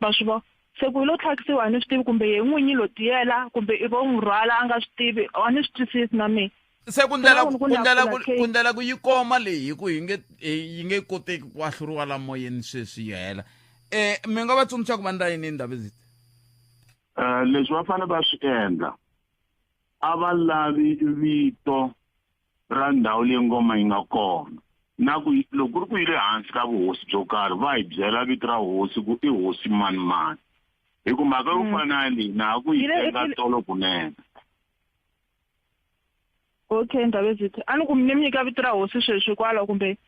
va swi vo se ku lo tlhakisiwa a ni swi tivi kumbe ye n'winyi lo tiyela kumbe i vo n'wi rhwala a nga swi tivi a ni swi twisisi na mina se ku ndlela ku yi koma leyi hi ku yi nge koteki ku ahluriwa la moyeni sweswi yi hela mi nga va tsundzuxa ku va ndla yini ndhawu leti leswi va fanele va swi endla a va lavi vito ra ndhawu leyi ngoma yi nga kona na ku loko ku ri ku yi le hansi ka vuhosi byo karhi va hi byela vito ra hosi ku i hosi mani hi ku mhaka yo fana leyi na ku yi tenga tolo kunene okay Ndabezitha a ni ku mi nyika vito ra hosi sweswi kwala kumbe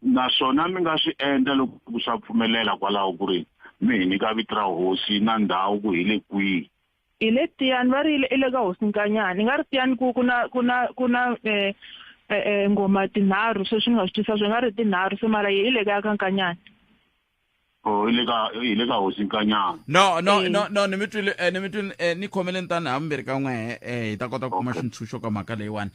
naswona mi nga swi endla loko ku swa pfumelela kwalaho ku ri mi hi nyika vito ra hosi na ndhawu ku hi le kwihi hi le Tiyani va ri i le ka hosi Nkanyani i nga ri Tiyani ku kuna ngoma tinharhu sweswi ni nga swi tisa swi nga ri tinharhu se mara hi le ka Nkanyani hi le ka hosi Nkanyani no ni mitwile ni khomele ntani hambirhi ka n'we hi ta kota ku kuma xintshunxo ka mhaka leyiwani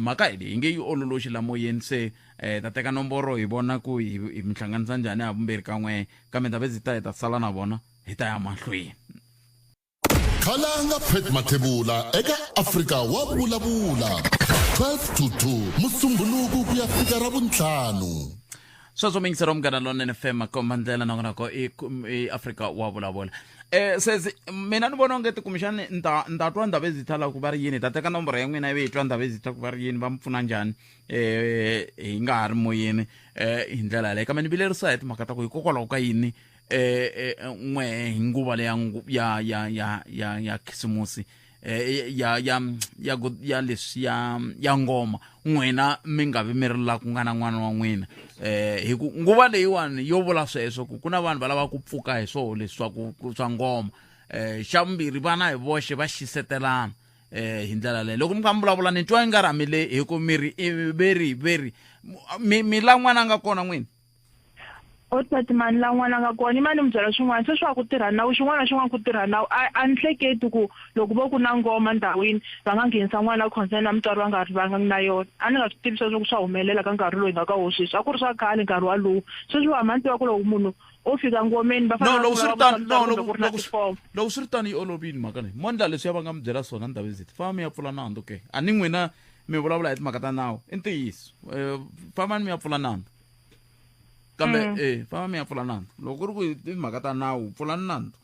mhaka hi leyi hi nge yi ololoxi la moyeni se ta teka nomboro hi vona ku hi mi hlanganisa njhani hambirhi ka n'we kambe Ndabezitha hi ta sala na vona hi ta ya mahlweni khalanga Pet Mathebula eka Afrika wa vulavula 12 to 2 musumbhuluku ku ya fika ra vuntlhanu sweswo mingisera umgana lonene FM komba ndlela nako i Afrika wa vulavula sesi mina ni vona onge tikumixani nta twa Ndabezitha la ku va ri yini ta teka nomboro ya n'wina ivi hi twa Ndabezitha ku va ri yini va mi pfuna njhani hi nga ha ri moyeni hi ndlela yaleyo kambe ni vilerisa hi timhaka ta ku hikokwalaho ka yini n'we hi nguva ya khisimusi ya leswi ya ngoma n'wina mi nga vi mi ri la ku nga na n'wana wa n'wina hi ku nguva leyiwani yo vula sweswo ku na vanhu va lava ku pfuka hi swona leswi swa ngoma xa vumbirhi vana hi voxe va xisetelana hi ndlela leyo loko mi kha mi vulavula ni twa yi nga ramile hi ku miri very mi la n'wana a nga kona n'wina otati mani la n'wana nga kona i mani mi byela swin'wana se swa ku tirha nawu xin'wana na xin'wana ku tirha nawu a ni hleketi ku loko vo ku na ngoma ndhawini va nga nghenisa n'wana consent na mutswari va nga ri vanga na yona a ni nga swi tivi sweswo ku swa humelela ka nkarhi loyi nga ka hoxixi a ku ri swa khale nkarhi walowu sweswi wa ma ni tiva ku loko munhu o fika ngomeni va loko swi ri tani yi olovini mhaka leyi mondla leswi ya va nga mi byela swona Ndabezitha famba mi ya pfula nandzu ke a ni n'wina mi vulavula hi timhaka ta nawu i ntiyiso fambani mi ya pfula nandzu kambe famba mi ya pfula nandzu loko ku ri ku hi timhaka ta nawu pfulani nandzu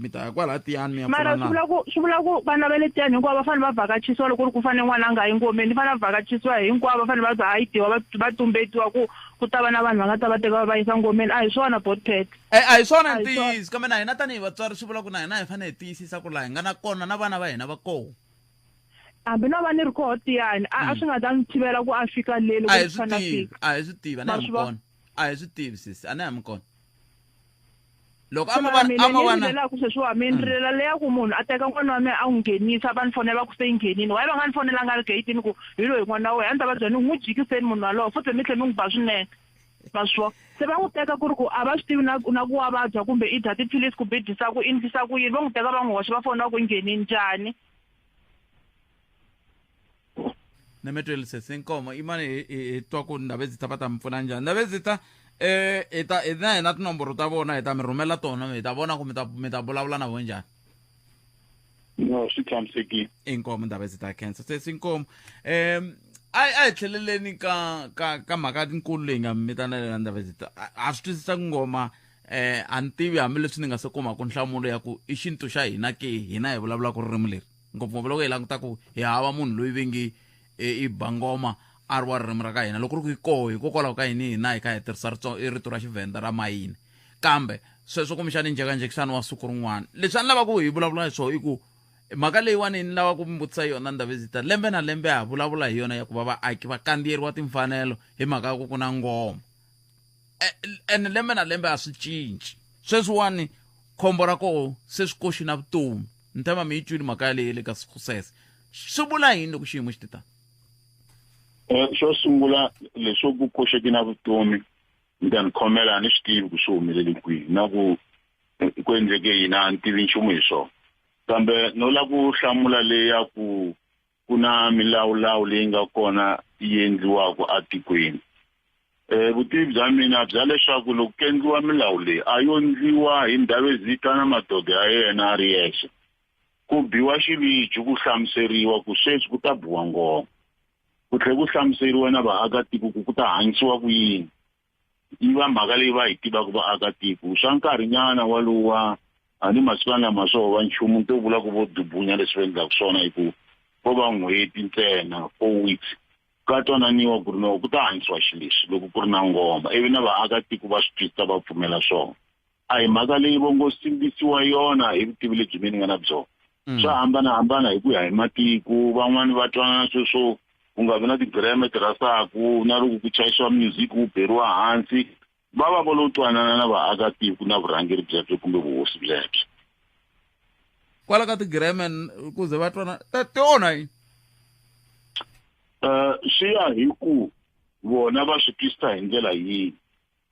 mi ta ya kwala tiyani mi ya pfula nandzu mara swi vula ku vana va le tiyani hinkwavo va fanele va vhakachisiwa loko ku ri ku fanele n'wana a nga yi ngomeni fanele va vhakachisiwa hinkwavo va fanele va za hayi tiwa va tumbetiwa ku ta va na vanhu va nga ta va teka va yisa ngomeni a hi swona botpet a hi swona ntiyiso kambe na hina tanihi vatswari swi vula ku na hina hi fanele hi tiyisisa ku laha hi nga na kona na vana va hina va koho hambi no va ni ri koho tiyani a swi nga ta ni thivela ku a fika lelo a hi swi tivi a hi swi tivi a na hi mi kona a hi swi tivi sisi a na hi mi kona loko ku sweswiwa mi ndlela leya ku munhu a teka n'wana wa mina a n'wi nghenisa va ni fonela ku se yi nghenini waye va nga ni fonelanga ri gate-ini ku hi loyi n'wana wa wena a ni ta va byela ni n'wi jikiseni munhu walowo futhi mi tlhela mi n'wi ba swinene va swo se va n'wi teka ku ri ku a va swi tivi na ku wa vabya kumbe i dya tiphilisi ku bidisa ku i ndlisa ku yini va n'wi teka va n'wi hoxa va fonela ku nghenini njhani nemetwelise senkomo imani hi twa ku Ndabezitha va ta mi pfuna njhani Ndabezitha na hina tinomboro ta vona hi ta mi rhumela tona hi ta vona ku mi ta vulavula na vo njhani no swi tshamisekile inkomo Ndabezitha cancer se sinkomo a hi tlheleleni ka mhaka tinkulu leyi nga mitanelela Ndabezitha a swi twisisa ku ngoma a ni tivi hambileswi ni nga se kumaku nhlamulo ya ku i xintu xa hina ke hina hi vulavulaka ririmi leri ngopfungopfu loko hi languta ku hi hava munhu loyi vengi i bangoma a ri wa ririmi ra ka hina loko ri ku yi koho hikokwalaho ka yini hina hi kha hi tirhisa rito ra Xivenda ra mayini kambe sweswo kumbexani njhekanjhekisani wa siku rin'wana leswi a ni lava ku hi vulavula hi swona i ku mhaka leyiwani ni lava ku mi vutisa yona Ndabezitha lembe na lembe ha vulavula hi yona ya ku va vaaki va kandziyeriwa timfanelo hi mhaka ya ku na ngoma ene lembe na lembe a swi cinci sweswiwani khombo ra koho se swi koxi na vutomi ni tshemba mi yi twile mhaka yaleyi le ka siku sweswe swi vula yini loko xiyimo xi ti tani xo sungula leswo ku koxeki na vutomi ni ta ni khomela ni swi tivi ku swi humelele kwihi na ku endleke yini a ni tivi nchumu hi swona kambe no lava ku hlamula leya ku na milawulawu leyi nga kona yi endliwaka atikweni vutivi bya mina bya leswaku loko ku endliwa milawu leyi a yo endliwa hi Ndabezitha na madoga ya yena a ri yexe ku biwa xiviji ku hlamuseriwa ku sweswi ku ta biwa ngoma ku tlhela ku hlamuseriwa na vaakatiko ku ta hanyisiwa ku yini yi va mhaka leyi va yi tivaka vaakatiko swa nkarhinyana waluwa a ni masikwana lama swo va nchumu to vula ku vo dubunya leswi va endlaka swona hi ku ko va n'hweti ntsena 4 weeks ka twananiwa ku ri no ku ta hanyisiwa xilexi loko ku ri na ngoma ivi na vaakatiko va swi twisisa va pfumela swona a hi mhaka leyi vo ngo sindzisiwa yona hi vutivi lebyi mi ni nga na byona swa hambanahambana hi ku ya hi matiko van'wani va twanana sweswo ku nga vi na tigireme tirhasaku na loko ku chayisiwa music wu beriwa hansi va va vo lo twanana na vaakatiko na vurhangeri byebyo kumbe vuhosi byebyo kwala ka tigireme ku ze va twana ti onha yini swi ya hi ku vona va swi twisisa hi ndlela yini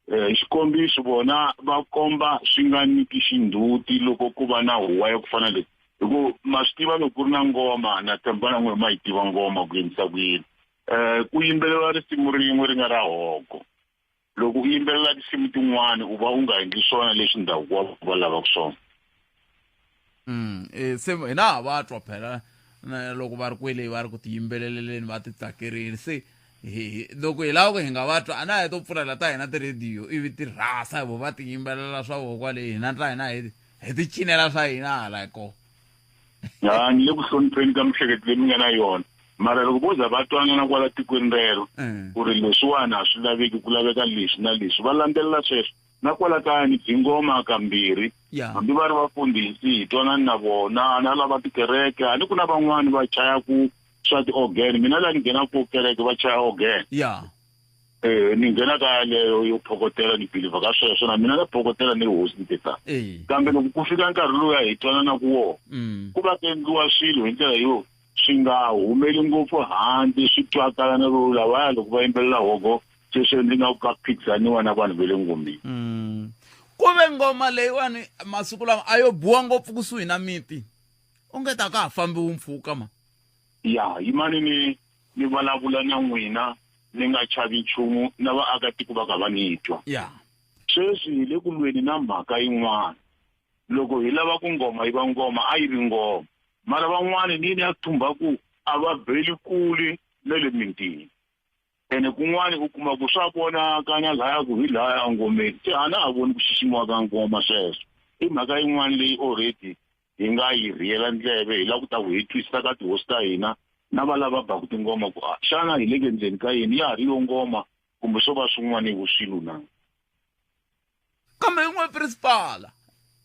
xikombiso vona va komba swi nga nyiki xinduti loko ku va na huwa ya ku fana leti hi ku ma swi tiva loko ku ri na ngoma na tshemba na n'we ma yi tiva ngoma ku endlisa ku yini ku yimbeleriwa risimu rin'we ri nga ra hoko loko u yimbelela tinsimu tin'wana u va u nga endli swona leswi ndhavuko wa va lavaka swona se hina ha va twa phela loko va ri kwele va ri ku tiyimbeleleni va ti tsakerini se loko hi lava ku hi nga va twa a na hi to pfulela ta hina tirediyo ivi ti rhasa hi vo va tiyimbelela swa vo kwale hina ta hina hi ti cinela swa hina hala ko ni le ku hlonipheni ka mihleketo leyi mi nga na yona mara loko vo za va twanana kwala tikweni rero ku ri leswiwani a swi laveki ku laveka leswi na leswi va landzelela sweswo na kwala kaya ni dzingoma kambirhi hambi va ri vafundhisi hi twanani na vona na lava tikereke a ni ku na van'wani va chayaku swa ti-organ mina laha ni nghenaku kereke va chaya organ ni nghena kaya leyo yo phokotela ni believe ka sweswo na mina na phokotela ni ri hosi ni teta kambe loko ku fika nkarhi lowu hi twanana ku wona ku va ku endliwa swilo hi ndlela yo swi nga humeli ngopfu handle swi twakala na lowu lavaya loko va yimbelela hoko sweswi ndzi nga ka phikizaniwa na vanhu va le ngomeni ku ve ngoma leyiwani masiku lama a yo biwa ngopfu kusuhi na miti u nge ta ka ha fambiwu mpfhuka ma yimani ni vulavula na n'wina ni nga chavi nchumu na vaakatiko va ka va ni twa sweswi hi le ku lweni na mhaka yin'wana loko hi lava ku ngoma yi va ngoma a yi vi ngoma mara van'wani ni ya thumba ku a va beli kule na le mintini ene kun'wana u kuma ku swa vonakanya laya ku hi laya ngomeni se a na ha voni ku xiximiwa ka ngoma sweswo i mhaka yin'wana leyi already hi nga yi rhiyela ndleve hi la ku ta ku hi twisisa ka tihosi ta hina na va lava baku tingoma ku xana hi le ke ndzeni ka yini ya ha ri yo ngoma kumbe swo va swin'wana hi vuxilu na kambe yin'we principala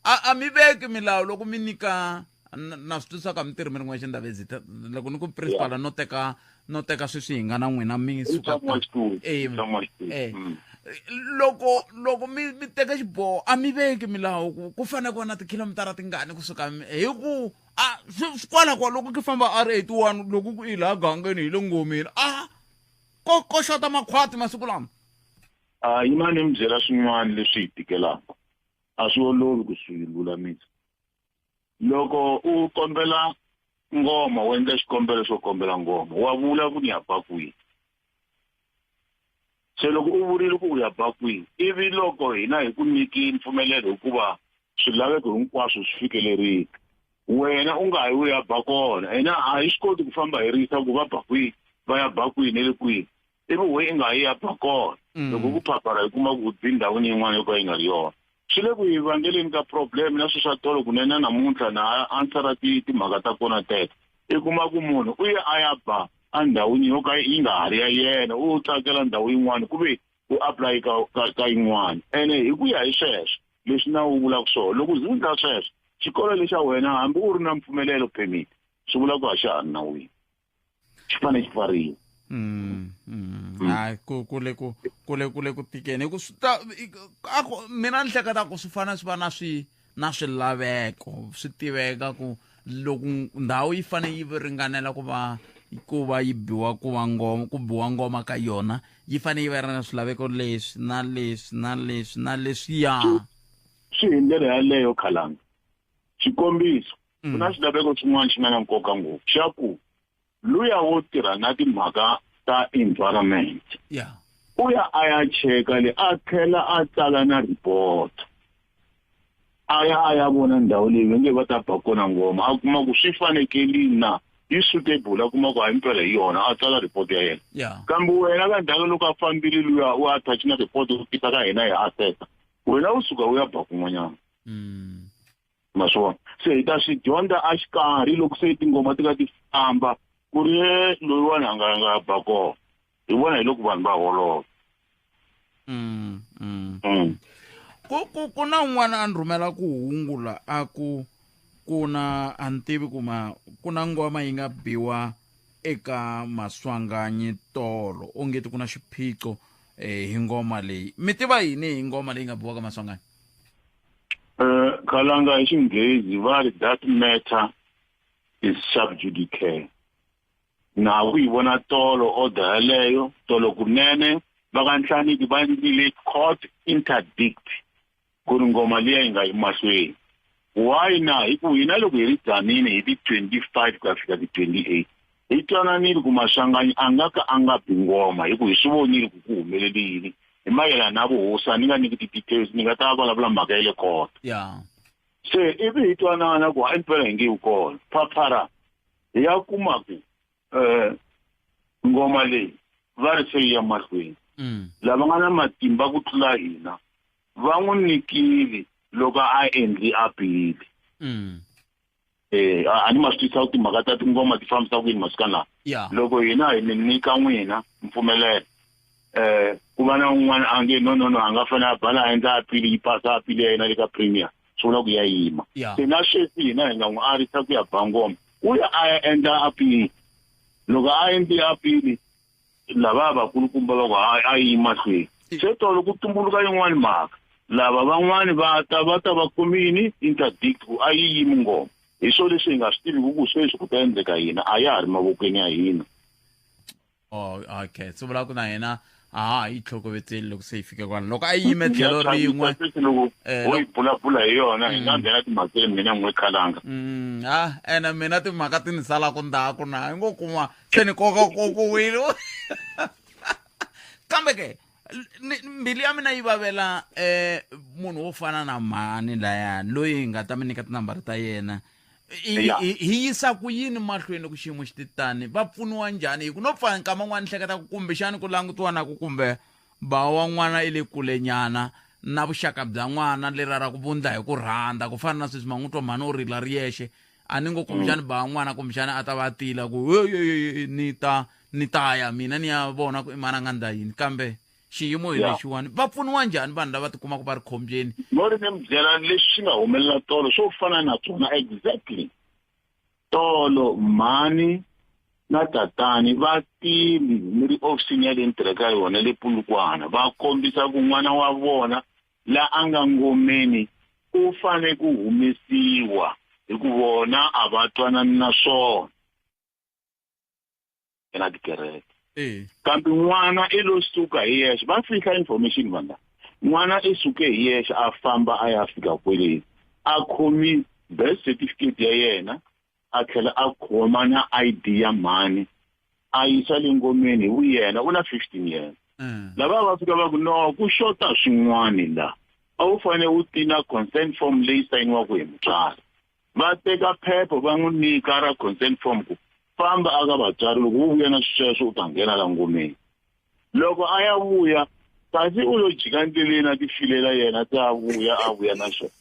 a mi veki milawu loko mi nyika na swi twisaka mi tirhi mi ri n'wexe Ndabezitha loko ni ku principala no teka sweswi hi nga na n'wina mi suka loko mi teka xiboho a mi veki milawu ku fanele ku va na tikhilomitara tingani kusuka hi ku swi kwalakwao loko ki famba R81 loko ku i laha gangeni hi le ngomeni ko xota makhwati masiku lama yima ni mi byela swin'wana leswi hi tikelaka a swi olovi ku swi lulamisa loko u kombela ngoma u endla xikombelo xo kombela ngoma wa vula ku ni ya ba kwihi se loko u vurile ku u ya ba kwihi ivi loko hina hi ku nyiki mpfumelelo hikuva swilaveko hinkwaswo swi fikelerile wena u nga yi u ya ba kona hina a hi swi koti ku famba hi risa ku va ba kwihi va ya ba kwihi ne le kwihi ivi we i nga yi ya ba kona loko ku phaphara hi kuma ku dzi ndhawini yin'wana yo ka yi nga ri yona swi le ku hi vangeleni ka problem na swi swa tolo kunene namuntlha na answera timhaka ta kona teto i kuma ku munhu u ye a ya ba a ndhawini yo ka yi nga ha ri ya yena u tsakela ndhawu yin'wana kuve u apply ka yin'wana ene hi ku ya hi sweswo leswi na wu vulaka swona loko zi ndla sweswo xikolo lexa wena hambi u ri na mpfumelelo permit swi vula ku a xa ha ri nawini xi fane xi pfariwa kule ku tikeni hi ku mina ni hleketa ku swi fana swi va na swilaveko swi tiveka ku loko ndhawu yi fane yi ringanela ku va yi biwa ku biwa ngoma ka yona yi fane yi va ri na swilaveko leswi na leswi na leswi na leswiya swi hi ndlela yaleyo Khalanga xikombiso ku na swilaveko swin'wana xi nga na nkoka ngopfu xa ku luya wo tirha na timhaka ta environment u ya a ya cheka le a tlhela a tsala na report a ya vona ndhawu leyi va nge va ta ba kona ngoma a kuma ku swi fanekelini na yi suitable a kuma ku a impela hi yona a tsala report ya yena kambe wena ka ndhawu loko a fambile luya u attach na report u tisa ka hina hi assessa wena u suka u ya ba kun'wanyana ma swona se hi ta swi dyondza a xikarhi loko se tingoma ti ka ti famba ku ri loyiwani a nga ba kona hi vona hi loko vanhu va holova ku na un'wana a ni rhumela ku hungula a ku na a ni tivi ku na ngoma yi nga biwa eka Maswanganyi tolo ongeti ku na xiphiqo hi ngoma leyi mi tiva yini hi ngoma leyi nga biwa ka Maswanganyi Khalanga hi xinghezi va ri that matter is sub judice na ku yi vona tolo order yaleyo tolo kunene va ka nhlaniki va ndlile court interdict ku ri ngoma liya yi nga yi mahlweni why na hi ku hina loko hi ri dzanini hi ti 25 ku ya fika ti 28 hi twananile ku Maswanganyi a nga ka a nga bi ngoma hi ku hi swi vonile ku humelele yini hi mayelana na vuhosi a ni nga niki ti-details ni nga ta vulavula mhaka ya le court se ivi hi twanana ku a impela hi nge wu kona phaphara hi ya kuma ku ngoma leyi va ri se ya mahlweni lava nga na matimba ku tlula hina va n'wi nikile loko a endli apili a ni ma swi twisisa ku timhaka ta tingoma ti fambisa ku yini masika lawa loko hina hi mi nyika n'wina mpfumelelo ku va na un'wana a nge no a nga fanele a bala a endla apili yi pasa apili ya yena le ka premier swi vula ku ya yima se na sweswi hina hi nga n'wi arisa ku ya ba ngoma u ya a ya endla apili loko a endli apili lava vakulukumba va ku a yima hlweni se tolo ku tumbuluka yin'wana mhaka lava van'wani va ta va komini interdict ku a yi yimi ngoma hi swo leswi hi nga swi tivi ku sweswi ku ta endleka hina a ya ha ri mavokweni ya hina okay so vula ku na hina hi tlhokovetseli loko se hi fike kwana loko a yime tlhelo rin'we loko u yi bulabula hi yona hi nga nghena timhakeni mina n'we Khalanga ene mina timhaka ti ni salaku ndzhaku na hi ngo kuma se ni koka kokowile kambe ke mbilu ya mina yi vavela munhu wo fana na mhani layani loyi hi nga ta mi nyika tinambara ta yena hi yisa ku yini mahlweni ku xiyimo xititani va pfuniwa njhani hi ku no pfana nkama n'wana hleketa ku kumbe xani ku langutiwa na ku kumbe ba wa n'wana i le kulenyana na vuxaka bya n'wana lera ra ku vundla hi ku rhandza ku fana na sweswi man'witwa mhani o rila ri yexe a ni ngo kumbexani ba n'wana kumbexani a ta va tila ku ni ta ya mina ni ya vona ku i mana nga ndza yini kambe xiyimo hi lexiwani va pfuniwa njhani vanhu lava tikumaka va ri khombyeni no ri ni mi byela leswi nga humelela tolo swo fana na swona exactly tolo mhani na tatani va tili ni ri ofisini ya le ntirheka yona le Polokwane va kombisa ku n'wana wa vona la a nga ngomeni u fane ku humesiwa hi ku vona a va twanani na swona ena tikereke kambe n'wana i lo suka hi yexe va fika information vanga n'wana i suke hi yexe a famba a ya fika kweleni a khomi birth certificate ya yena a tlhela a khoma na ID ya mhani a yisa le ngomeni hi yena u na 15 years lava va fika va ku no ku xota swin'wana la a wu fanele u tina consent form leyi sayiniwaka hi mutswari va teka phepha va n'wi nyika ra consent form ku famba aka vatswari loko u vuya na sweswo u ta nghena la ngomeni loko a ya vuya kasi u lo jika ndleleni a ti filela yena ta a vuya na swona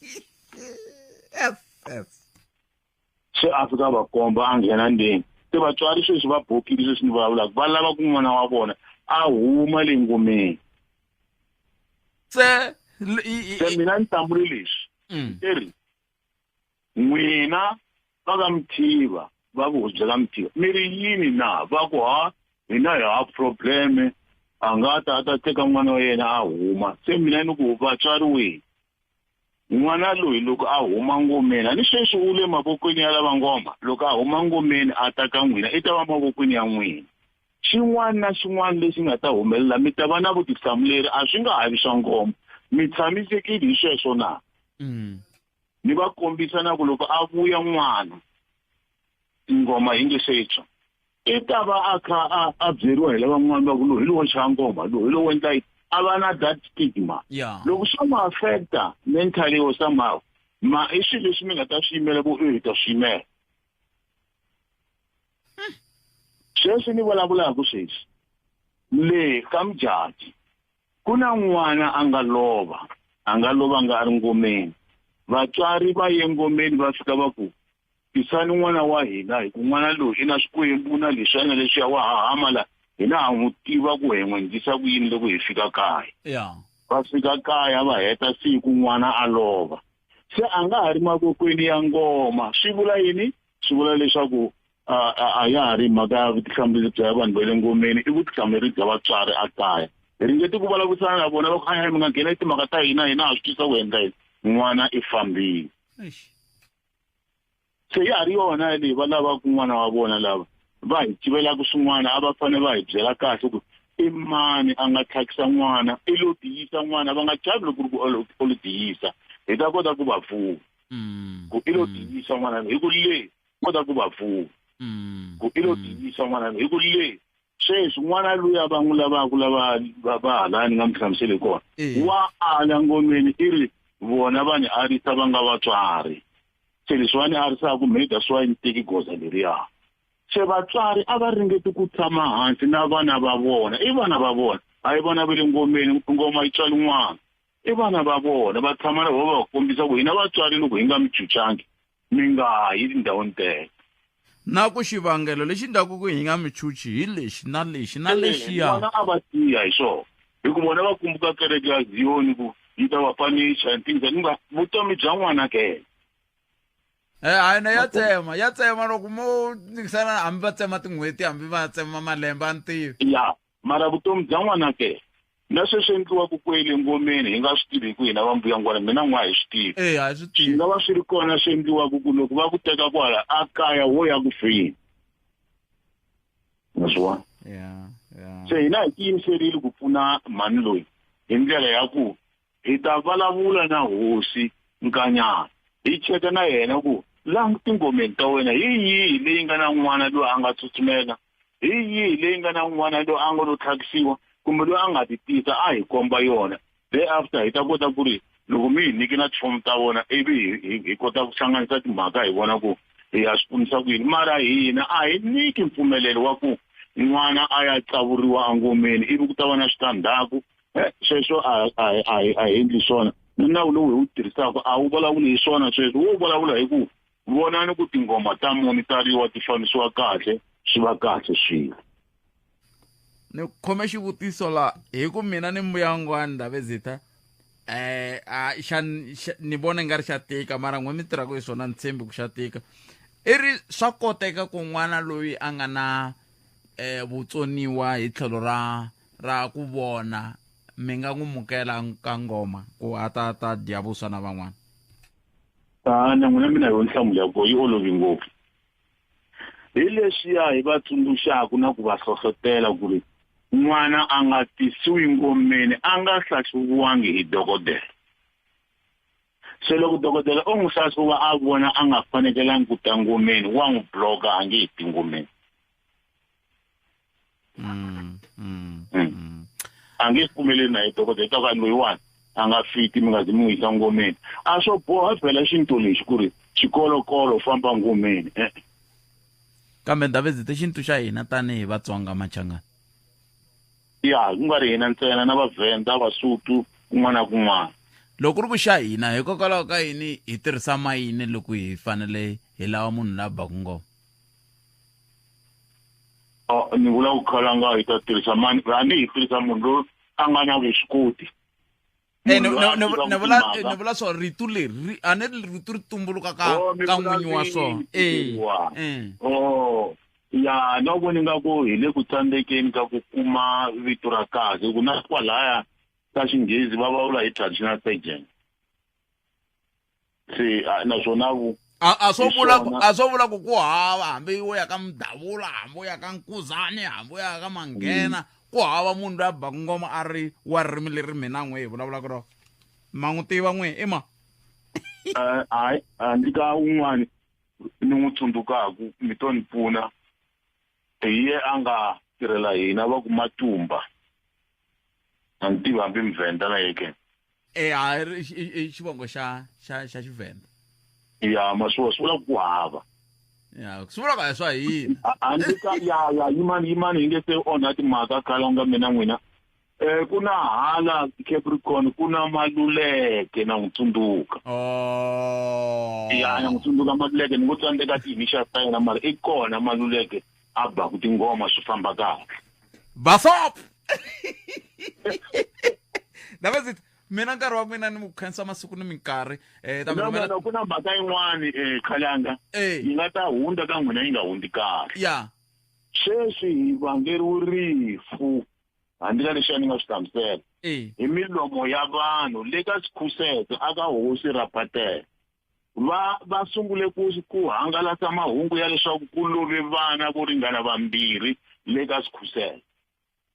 se a fika va komba a nghena ndeni se vatswari sweswi va bokile sweswi ni vulavulaka va lava ku n'wana wa vona a huma le ngomeni se mina ni tambule leswi eri n'wina va ka Mthiva va ku byela Mthiva mi ri yini na va ku hina hi ha probleme a nga ta teka n'wana wa yena a huma se mina ni ku vatswari wihi n'wana loyi loko a huma ngomeni ni sweswi u le mavokweni ya lava ngoma loko a huma ngomeni a ta ka n'wina i ta va mavokweni ya n'wina xin'wana na xin'wana lexi nga ta humelela mi ta va na vutihlamuleri a swi nga ha vi swa ngoma mi tshamisekile hi sweswo na ni va kombisa na ku loko a vuya n'wana ngoma hi nge setswa i ta va a kha a byeriwa hi lavan'wana va ku loyi hi lowo chaya ngoma loyi hi lowo endla a va na that stigma loko swa ma affecta mentally or somehow ma i swilo leswi mi nga ta swi yimela ku hi ta swi yimela sweswi ni vulavulaka sweswi le ka Mjati ku na n'wana a nga lova nga ri ngomeni vatswari va ye ngomeni va fika va ku tisani n'wana wa hina hi ku n'wana loyi i na swikwembu na leswiya na leswiya wa hahama la hina ha n'wi tiva ku hi n'wi endlisa ku yini loko hi fika kaya va fika kaya va heta siku n'wana a lova se a nga ha ri mavokweni ya ngoma swi vula yini swi vula leswaku a ya ha ri mhaka ya vutihlamuleri bya vanhu va le ngomeni i vutihlamuleri bya vatswari a kaya hi ringeti ku vulavurisana na vona va ku mi nga nghena timhaka ta hina ha swi tisa ku endla yini n'wana i fambile se ya ha ri yona leyi va lavaka n'wana wa vona lava va hi civelaka swin'wana a va fanele va hi byela kahle ku i mani a nga tlhakisa n'wana i lo tiyisa n'wana va nga chavi loko ku o lo tiyisa hi ta kota ku va pfuna ku i lo tiyisa n'wana hi ku le kota ku va pfuna ku i lo tiyisa n'wana hi ku le sweswi n'wana luya va n'wi lavaka lava va halani nga mi hlamuseli kona wa ala ngomeni i ri vona vanhu a risa va nga vatswari se leswiwani a risaka ku maybe that's why ni teki goza leriya se vatswari a va ringeti ku tshama hansi na vana va vona i vana va vona a hi vana va le ngomeni ngoma yi tswali n'wana i vana va vona va tshama na vona va kombisa ku hina vatswari loko hi nga mi chuchangi mi nga yi tindhawini tele na ku xivangelo lexi endlaku ku hi nga mi chuchi hi lexi na lexi na lexiya vona a va tiya hi swona hi ku vona va kumbuka kereke ya Zion ku yi ta va panisha and things nga vutomi bya n'wana ke hayi na ya tsema loko mo nikisana hambi va tsema tin'hweti hambi va tsema malembe a ntivi ya mara vutomi bya n'wana ke na sweswi endliwaka kwele ngomeni hi nga swi tivi hi ku hina va mbuya ngwana mina n'wana hi swi tivi a swi tivi swi nga va swi ri kona swi endliwaka ku loko va ku teka kwala a kaya wo ya ku fini naswona se hina hi tiyimiserile ku pfuna mhani loyi hi ndlela ya ku hi ta vulavula na hosi nkanyana hi cheka na yena ku laha tingomeni ta wena hi yihi leyi nga na n'wana loyi a nga tsutsumela hi yihi leyi nga na n'wana loyi a nga lo tlhakisiwa kumbe loyi a nga ti tisa a hi komba yona thereafter hi ta kota ku ri loko mi hi nyike na tifomo ta vona ivi hi kota ku hlanganisa timhaka hi vona ku ya swi ponisa ku yini mara hina a hi nyiki mpfumelelo wa ku n'wana a ya tsavuriwa engomeni ivi ku ta va na switandzhaku sweswo a hi endli swona ni nawu lowu hi wu tirhisaka a wu vulavuli hi swona sweswo wo vulavula hi ku vonani ku tingoma ta monitariwa ti fambisiwa kahle swi va kahle swilo ni khome xivutiso la hi ku mina ni mbuyangwani Ndabezitha ni vona nga ri xa tika mara n'we mi tirhaka hi swona ni tshembi ku xa tika i ri swa koteka ku n'wana loyi a nga na vutsoniwa hi tlhelo ra ku vona mi nga n'wi mukela ka ngoma ku a ta dya vuswa na van'wana na n'wina mina yo nhlamulo ya ko yi olovi ngopfu hi leswiya hi va tsundzuxaka na ku va hlohlotela ku ri n'wana a nga tisiwi ngomeni a nga hlahluviwangi hi dokodela se loko dokodela o n'wi hlahluva a vona a nga fanekelangi ku ta ngomeni wa n'wi bloka a nge hi tingomeni a nge pfumeleli na hi dokodela ka vanhu loyiwani a nga fiti mi nga zi mi n'wi yisa ngomeni a swo boha phela xintu lexi ku ri xikolokolo famba ngomeni kambe Ndabezitha xintu xa hina tanihi Vatsonga Machangani ya ku nga ri hina ntsena na vaVenda Vasotho kun'wana na kun'wana loko ri ku xa hina hikokwalaho ka yini hi tirhisa mayini loko hi fanele hi lava munhu la baku ngoma ni vula ku khalanga hi ta tirhisa mani a ni hi tirhisa munhu loyi a nga na vuswikoti ni vula so ritu leri a ni ritu ri tumbuluka ka n'winyi wa swona ya no voni nga ku hi le ku tsandzekeni ka ku kuma vito ra kahle ku na kwalaya ka xinghezi va vula hi traditional pageant se naswona a swo vula ku hava hambi wo ya ka Mdavula hambi wo ya ka Nkuzani hambi wo ya ka Manghena ku hava munhu loyi a baku ngoma a ri wa ririmi leri mina n'we hi vulavula ku ro ma n'wi tiva n'we ma hayi handzi ka un'wana ni n'wi tsundzukaku mi to ni pfuna hi ye a nga tirhela hina va ku Matumba a ni tivi hambi Mvenda na yeke i xivongo xa Xivenda ya maswo swi vula ku hava ya swi vula ka swa hina handzi ka ya yimani hi nge se onha timhaka khalanga mina n'wina ku na hala Capricorn ku na Maluleke na n'wi tsundzuka ya na n'wi tsundzuka Maluleke ni ngo tsandzeka ti-initial ta yena mara i kona Maluleke a baku tingoma swi famba kahle basop Ndabezitha mina nkarhi wa mina ni mu khensa masiku ni minkarhi ku na mhaka yin'wani khalanga yi nga ta hundza ka n'wina yi nga hundzi kahle ya sweswi hi vangeriwe rifu handzi ka lexi a ni nga swi hlamusela hi milomo ya vanhu le ka Sikhusete aka hosi Raphatela va sungule ku hangalasa mahungu ya leswaku ku love vana vo ringana vambirhi le ka Sikhusete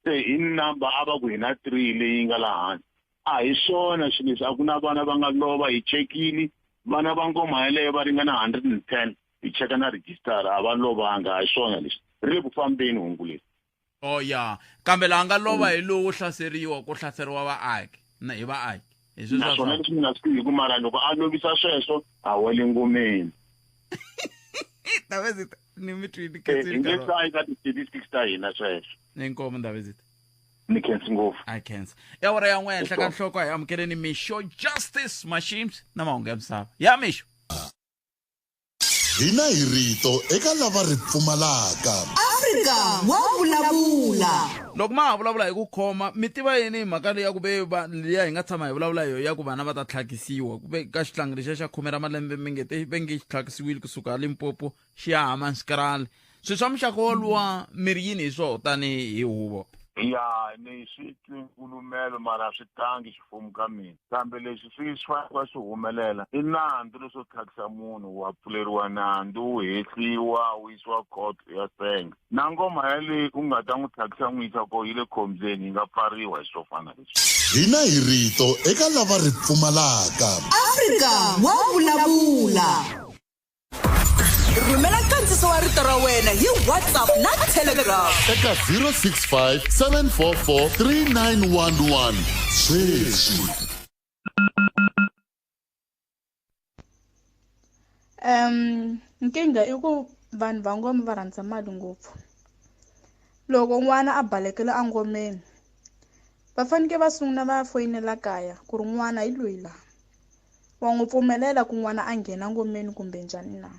se hi number a va ku hi na 3 leyi nga laha hansi a hi swona xi leswi a ku na vana va nga lova hi chekile vana va ngoma yaleyo va ringana 110 hi cheka na registara a va lovanga a hi swona leswi ri ku fambeni hungu leswi ya kambe laha nga lova hi lowu ku hlaseriwa vaaki na hi vaaki hi sweswo naswona leswi mi nga swi tivi ku mara loko a lovisa sweswo a wele ngomeni Ndabezitha ni mi twini hi nge sayi ka ti-statistics ta hina sweswo inkomo Ndabezitha ni khensi ngopfu I khensa ya wara ya n'we henhla ka nhloko hi amukeleni Misho Justice Machines na mahungu ya misava ya Misho hina hi rito eka lava ri pfumalaka Afrika wa vulavula loko ma ha vulavula hi ku khoma mi tiva yini hi mhaka leyi ya ku ve liya hi nga tshama hi vulavula hi ya ku vana va ta tlhakisiwa ku ve ka xihlangi lexiya xa 10 ra malembe mingete ve nge xi tlhakisiwile kusuka Limpopo xi ya Hammanskraal swi swa muxaka woluwa miri yini hi swona tanihi hi huvo ya ni swi twi nkulumelo mara swi tangi xifomu ka mina kambe leswi swi fanele swi humelela i nandzu leswo tlhakisa munhu wa pfuleriwa nandzu wu hehliwa wu yisiwa court ya senga na ngoma yaleyi u nga ta n'wi tlhakisa n'wi yisa ko yi le khombyeni yi nga pfariwa hi swo fana leswi hina hi rito eka lava ri pfumalaka Afrika wa vulavula rhumela nkandziso wa rito ra wena hi WhatsApp na Telegram eka 065 744 3911 sweswi nkingha i ku vanhu va ngoma va rhandza mali ngopfu. Loko n'wana a balekela engomeni va faneke va sungula va foyinela kaya ku ri n'wana hi loyi la wa n'wi pfumelela ku n'wana a nghena ngomeni kumbe njhani na.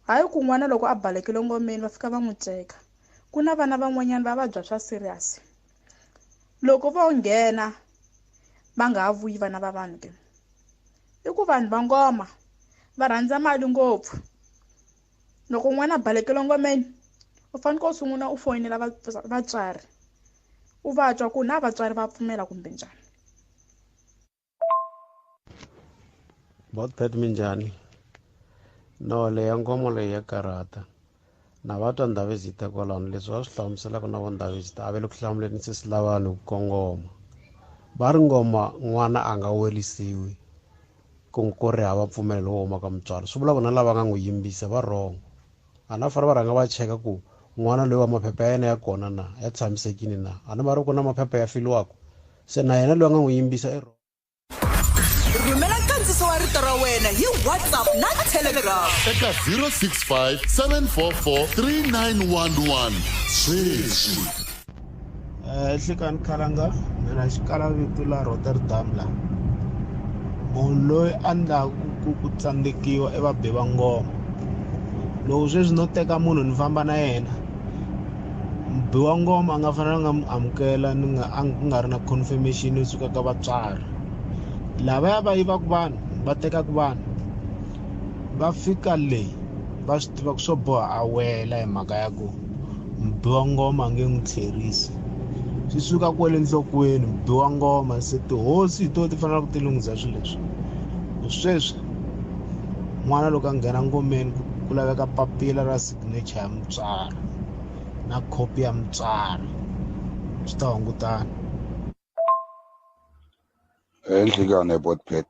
Hayi ku n'wana loko a balekile ngomeni va fika va n'wi teka. Ku na vana van'wanyana va vabya swa serious, loko vo nghena va nga ha vuyi vana va vanhu ke. I ku vanhu va ngoma va rhandza mali ngopfu. Loko n'wana a balekile ngomeni u faneke u sungula u foyinela vatswari u va twa ku na vatswari va pfumela kumbe njhani. Both minjhani no leya ngoma leyi ya karata na vatwa ndhavezita kwalano leswi va swi hlamuselaka na vo ndhavezita a ve le ku hlamuleni sesi lavani ku kongoma va ri ngoma n'wana a nga werisiwi ku ri hava mpfumelelo wo huma ka mutswari. Swi vula vona lava nga n'wi yimbisa va wrong. A na fara va rhanga va cheka ku n'wana loyi wa maphepha ya yena ya kona na ya tshamisekile na, a na va ri ku na maphepha ya filiwaka se na yena loyi a nga n'wi yimbisa i wrong. Rhumela nkandziso wa rito ra wena hi WhatsApp na Telegram eka 065 744 3911 sweswi. Hlikani Khalanga mina xikala vito la Rotterdam la. Munhu loyi a ndlaku ku tsandzikiwa i vabe va ngoma. Loko sweswi no teka munhu ni famba na yena mbi wa ngoma a nga fanelanga mu amukela a nga ri na confirmation yo suka ka vatswari. Lavaya va yivaka vanhu va tekaka vanhu va fika leyi va swi tiva ku swo boha a wela hi mhaka ya ku mbi wa ngoma a nge n'wi tlherisi. Swi suka kwele nhlokweni mbi wa ngoma se tihosi hi to ti fanele ku ti lunghisa swilo leswi. Sweswi n'wana loko a nghena ngomeni ku laveka papila ra signature ya mutswari na copy ya mutswari swi ta hungutana. Nhlikani Botpet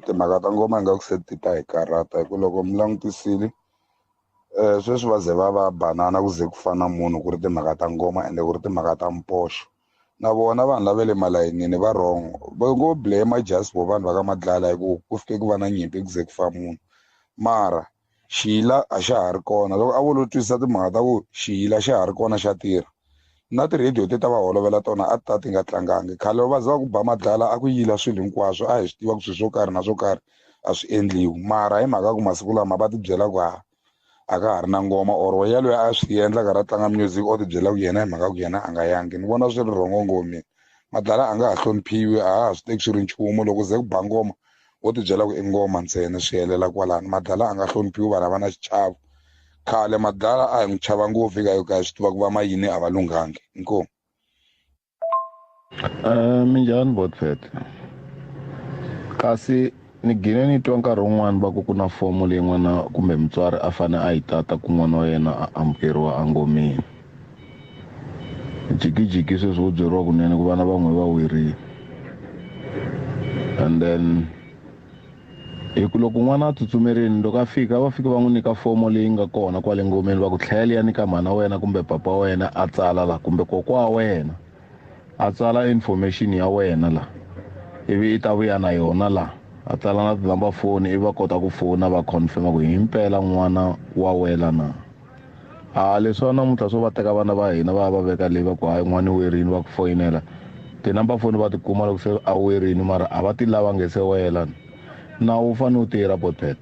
timhaka ta ngoma nga ku se ti ta hi karata hi ku loko mi langutisile sweswi va ze va banana ku ze ku fana munhu ku ri timhaka ta ngoma ende ku ri timhaka ta mpoxo. Na vona vanhu lava le malayinini va wrong va ngo blame just for vanhu va ka Madlala hi ku fike ku va na nyimpi ku ze ku fa munhu mara xiyila a xa ha ri kona. Loko a vo lo twisisa timhaka ta ku xiyila xa ha ri kona xa tirha na ti-radio ti ta va holovela tona a ta ti nga tlangangi. Khale va za ku ba Madlala a ku yila swilo hinkwaswo a hi swi tiva ku swilo swo karhi na swo karhi a swi endliwi mara hi mhaka ku masiku lama va ti byela ku a ka ha ri na ngoma or yaloye a swi endla ka ra tlanga music o ti byela ku yena hi mhaka ku yena a nga yangi. Ni vona swi ri rhongo ngomeni. Madlala a nga ha hloniphiwi a ha swi teki swi ri nchumu loko ze ku ba ngoma wo ti byela ku i ngoma ntsena swi helela kwalano. Madlala a nga hloniphiwi vanhu va na xichavo. Khale Madlala a hi n'wi chava ngopfu fika hi swi tiva ku va mayini a va lunghangi inkomu. Minjhani Botpet kasi ni gine ni twa nkarhi wun'wani va ku na fomo leyi n'wana kumbe mutswari a fane a yi tata ku n'wana wa yena a amukeriwa engomeni. Jikijiki sweswi wo byeriwa kunene ku vana van'we va werile and then hi ku loko n'wana a tsutsumerini loko a fika va fika va n'wi nyika fomo leyi nga kona kwale ngomeni va ku tlhela ya nyika mhana wena kumbe papa wa wena a tsala la kumbe kokwa wa wena a tsala information ya wena la ivi i ta vuya na yona la a tsala na tinamba foni ivi va kota ku fona va confirma ku himpela n'wana wa wela na. Leswi namuntlha swo va teka vana va hina va va veka leyi va ku hayi n'wana werini va ku foyinela tinamba foni va tikuma loko se a werini mara a va ti lava nge se wela. Nawu wu fanele wu tirha Botpet.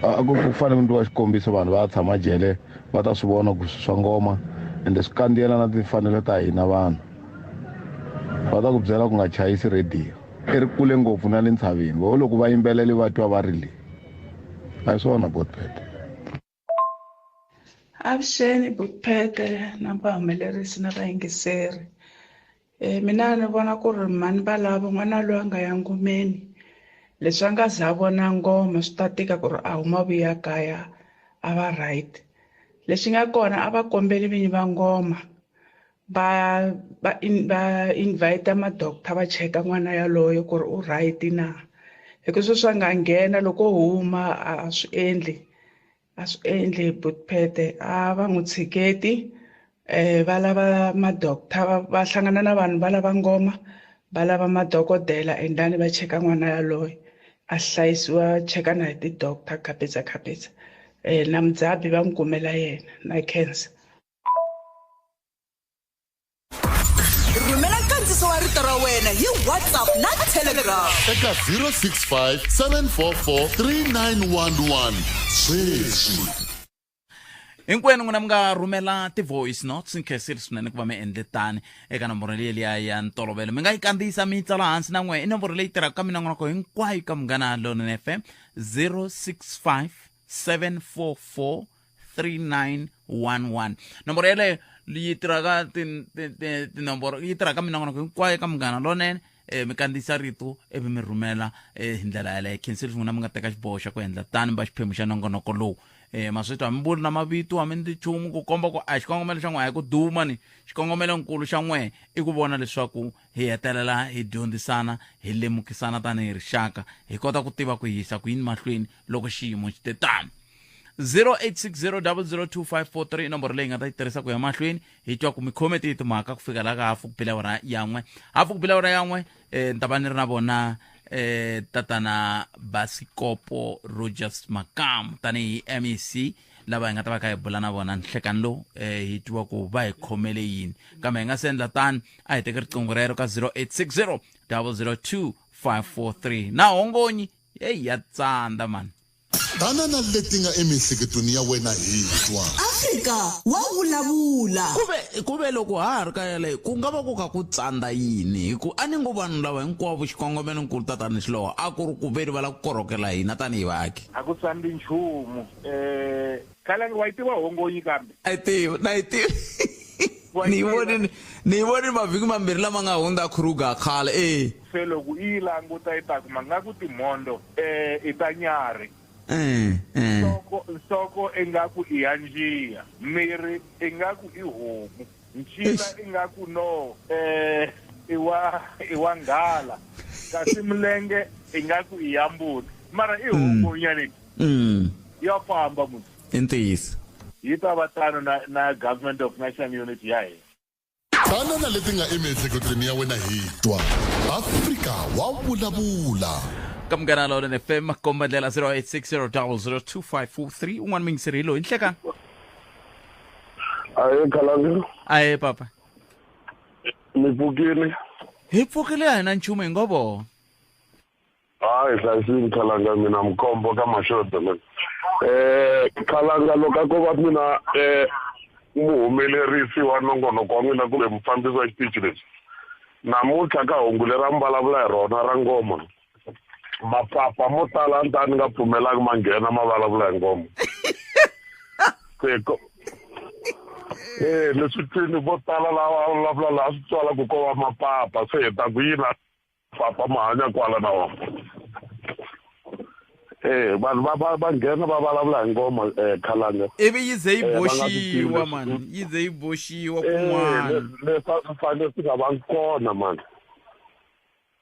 A ku fanele ku endliwa xikombiso vanhu va tshama jele va ta swi vona ku swa ngoma ende swi kandziyela na timfanelo ta hina vanhu. Va ta ku byela ku nga chayisi radio i ri kule ngopfu na le ntshaveni vo loko va yimbelele va twa va ri le a hi swona Botpet. Avuxeni Botpet na vahumelerisi na vayingiseri. Mina ni vona ku ri mhani va lava n'wana loyi a nga ya ngomeni leswi a nga za vona ngoma swi ta tika ku ri a huma vuya kaya a va right. Lexi nga kona a va kombeli vinyi va ngoma va invite ma-doctor va cheka n'wana yaloyo ku ri u right na hikuva sweswi swa nga nghena loko huma a swi endli Botpet a va n'wi tshiketi va lava ma-doctor va hlangana na vanhu va lava ngoma va lava madokodela endani va cheka n'wana yaloyo a hlayisiwa chekana hi ti-doctor khabetsakhabetsa na mudzabi va n'wi kumela yena na cancer. rhumela nkandziso wa rito ra wena hi WhatsApp na Telegram eka 065 744 3911 sweswi. hinkwenu n'wina mi nga rhumela ti-voice notes nkheseli swinene ku va mi endle tani eka nomboro leyi liya ya ntolovelo mi nga yi kandziyisa mi yi tsala hansi na n'we i nomboro leyi tirhaka ka minongonoko hinkwayo ka Munghana Lonene FM 065 744 3911 nomboro yeleyo yi tirhaka tinomboro yi tirhaka minongonoko hinkwayo ka Munghana Lonene mi kandziyisa rito ivi mi rhumela hi ndlela yaleyo khenseli n'wina mi nga teka xiboho xa ku endla tani mi va xiphemu xa nongonoko lowu maswito hambi mbuli na mavito hambi ndi nchumu ku komba ku a xikongomelo xa n'we a hi ku duma ni xikongomelo nkulu xa n'we i ku vona leswaku hi hetelela hi dyondzisana hi lemukisana tanihi rixaka hi kota ku tiva ku hisa ku yini mahlweni loko xiyimo xi te tani 0860002543 nomboro leyi nga ta yi tirhisa ku ya mahlweni hi twa ku mi khometi hi timhaka ku fika laha ka hafu ku bila awara yan'we hafu ku bila awara yan'we ni ta va ni ri na vona tatana Basikopo Rogers Makamu tanihi MEC lava hi nga ta va ka hi bula na vona nhlekani lowu hi twa ku va hi khomele yini kambe hi nga se endla tani a hi teke riqingho rero ka 0860002543 na hongonyi ya tsanda mani tanana leti nga emihleketweni ya wena hi twa Afrika wa vulavula kube loko ha ri ka yale ku nga va ku ka ku tsanda yini hi ku a ni ngo vanhu lava hinkwavo xikongomelo nkulu tatani xiloho a ku ri ku veri va la ku korhokela hina tanihi vaaki a ku tsandi nchumu khala wa tiva hongonyi kambe a yi tivi na yi tivi ni voni mavhiki mambirhi lama nga hundza Kruger khale se loko yi languta yi ta kuma nga ku timhondo i ta nyari nsoko ingaku i ya njiya miri ingaku i homu ncila ingaku no iwa nghala kasi milenge ingaku i ya mbuti mara i homu nyani ya famba muti intiyisi yi ta va tano na government of national unity ya hina tanana leti nga emihleketweni ya wena hi twa Afrika wa vulavula ka Munghana Lonene FM komba ndlela 0860002543 un'wana mi ngisirilo hi nhlekani aye Khalanga aye papa mi pfukile hi pfukile a hi na nchumu hi ngo vona hayi hlayisini Khalanga mina mkombo ka mashoda man Khalanga loko a ko va mina muhumelerisi wa nongonoko wa n'wina kumbe mufambisi wa xitichi lexi namuntlha ka hungu leri a mi vulavula hi rona ra ngoma mapapa mo tala ni ta ni nga pfumelanga ma nghena ma vulavula hi ngoma leswi twini vo tala lava vulavula laha swi tswala ku ko va mapapa se hi ta ku yina papa ma hanya kwala na wona vanhu va nghena va vulavula hi ngoma Khalanga ivi yi ze yi boxiwa mani yi ze yi boxiwa kun'wana leswi fanele swi nga va kona mani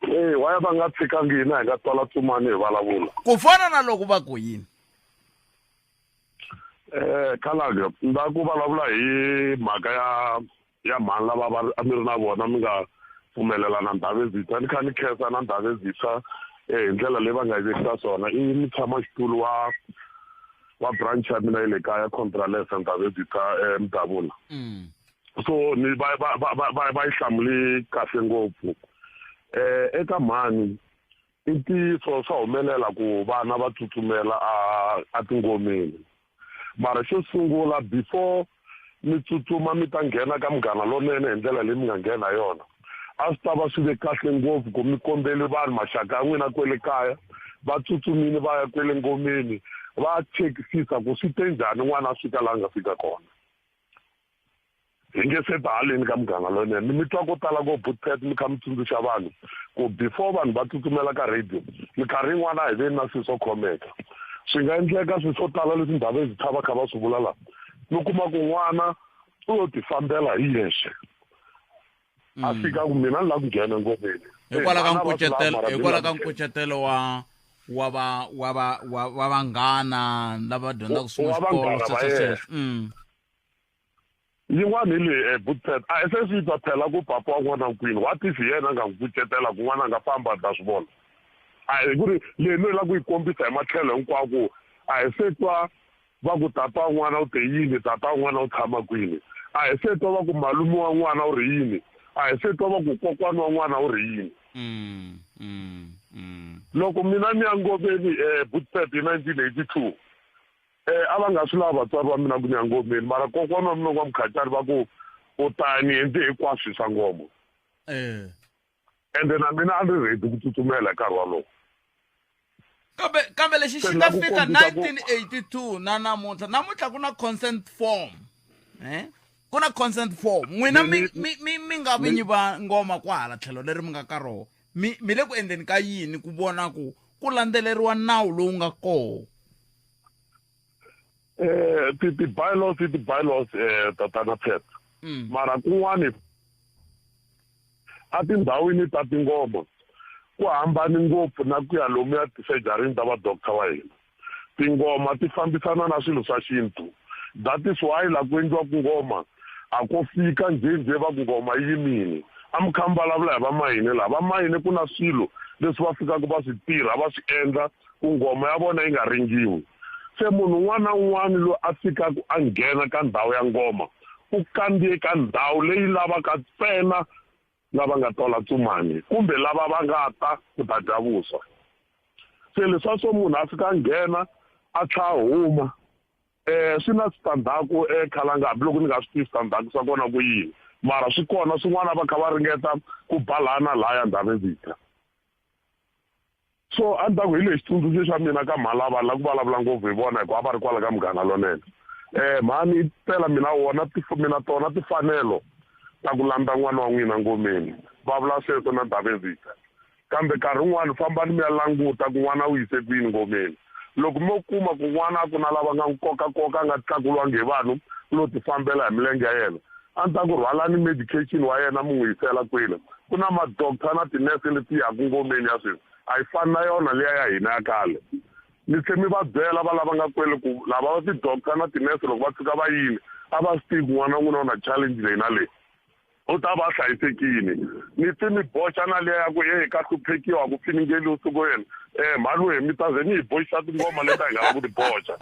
why va nga tshikangi hina hi nga twala tsumani hi vulavula ku fana na loko va ku yini Khalanga nda ku vulavula hi mhaka ya mhani lava a mi ri na vona mi nga pfumelelana Ndavezitha ni kha ni khensa na Ndavezitha hi ndlela leyi va nga yi vekisa swona i mutshamaxitulu wa branch ya mina yi le kaya Contralesa Ndavezitha Mdavula so ni va yi hlamuli kahle ngopfu eka mhani i ntiyiso swa humelela ku vana va tsutsumela a tingomeni mara xo sungula before mi tsutsuma mi ta nghena ka Munghana Lonene hi ndlela leyi mi nga nghena yona a swi ta va swi ve kahle ngopfu ku mi kombeli vanhu maxaka ya n'wina kwele kaya va tsutsumile va ya kwele ngomeni va chekisisa ku swi te njhani n'wana a fika laha nga fika kona hi nge se ta haleni ka Munghana Lonene mi twa ko tala ko Bootcat mi kha mi tsundzuxa vanhu ku before vanhu va tsutsumela ka radio mikarhi yin'wana a hi veni na swilo swo khomeka swi nga endleka swilo swo tala leswi Ndavezitha va kha va swi vula laha mi kuma ku n'wana u yo tifambela hi yexe a fika ku mina ni la ku nghena ngomeni hikwalaho ka nkucetelo wa vanghana lava dyondzaka swin'we xikolo sweswo yin'wana hi leyi Bootcat a se swi ta phela ku papa wa n'wana kwini what if yena a nga n'wi kucetela ku n'wana a nga famba a ta swi vona a hi ku ri leno la ku yi kombisa hi matlhelo hinkwako a hi se twa va ku tata n'wana u te yini tata n'wana u tshama kwini a hi se twa va ku malume wa n'wana u ri yini a hi se twa va ku kokwana wa n'wana u ri yini loko mina ni ya ngomeni Boetpet hi 1982 a va nga swi lava vatswari va mina ku ni ya ngomeni mara kokwana wa mina wa Mkhatshani va ku u ta ni endle hinkwaswo swa ngoma ende na mina a ndzi ready ku tsutsumela hi nkarhi walowo kambe lexi xi ta fika 1982 na namuntlha ku na consent form ku na consent form n'wina mi nga vinyi va ngoma kwahala tlhelo leri mi nga ka rona mi le ku endleni ka yini ku vona ku landzeleriwa nawu lowu nga koho ti-bylaws tatana Pet mara kun'wani a tindhawini ta tingoma ku hambani ngopfu na ku ya lomu ya tisejarini ta vadokta wa hina tingoma ti fambisana na swilo swa xintu that is why la ku endliwaku ngoma a ko fika njhenjhe va ku ngoma yi yimini a mi kha mi vulavula hi vamayini laha vamayini ku na swilo leswi va fikaka va swi tirha va swi endla ku ngoma ya vona yi nga ringiwi se munhu un'wana na un'wana loyi a fikaka a nghena ka ndhawu ya ngoma u kandziye ka ndhawu leyi lavaka ntsena lava nga tola tsumani kumbe lava va nga ta ku ta javusa se leswa swo munhu a fika a nghena a tlha huma swi na switandzhaku khalanga hambiloko ni nga swi tivi switandzhaku swa kona ku yini mara swi kona swin'wana va kha va ringeta ku balana lahaya Ndhavezitha so a ni ta ku hi lexi tsundzuxo xa mina ka Malava la ku vulavula ngopfu hi vona hikuva a va ri kwala ka Munghana Lonene mhani tela mina tona timfanelo ta ku landza n'wana wa n'wina ngomeni va vula sweswo na Ndhavezitha kambe nkarhi wun'wani fambani mi ya languta ku n'wana u yise kwini ngomeni loko mo kuma ku n'wana a ku na lava nga nkoka a nga tlakuliwangi hi vanhu lo tifambela hi milenge ya yena a ni ta ku rhwalani medication wa yena mi n'wi yisela kwini ku na madokta na tinese leti yaku ngomeni ya sweswi a yi fani na yona liya ya hina ya khale ni tlhe mi va byela va lava nga kwele ku lava va tidokta na tinese loko va tshuka va yini a va swi tivi ku n'wana wa n'wina u na challenge leyi na leyi u ta va hlayisekile ni pfi mi boxa na liya ya ku ka hluphekiwa ku pfiningeli usuku yena mhani we mi ta ze ni hi boxisa tingoma leti a hi nga la ku ti boxa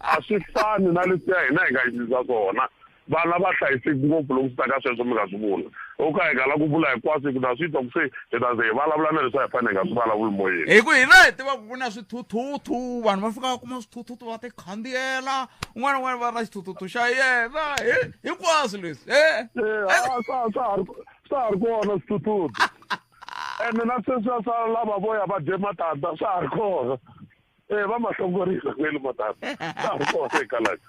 a swi fani na leswiya hina hi nga yisisa swona vana va hlayiseki ngopfu loko swi ta ka sweswo mi nga swi vula u ka hi nga la ku vula hinkwaswo hi ku na swi twa ku se hi ta ze hi vulavula na leswi a hi fanele hi nga swi vulavuli moyeni hi ku hina hi tivaku ku na swithuthuthu vanhu va fika va kuma swithuthuthu va ti khandziyela un'wana n'wana va na xithuthuthu xa yena hinkwaswo leswi swa ha ri kona swithuthuthu ene na sweswiya swa lava voya va dye matata swa ha ri kona va ma hlongorisa kweli matata swa ha ri kona ekalaki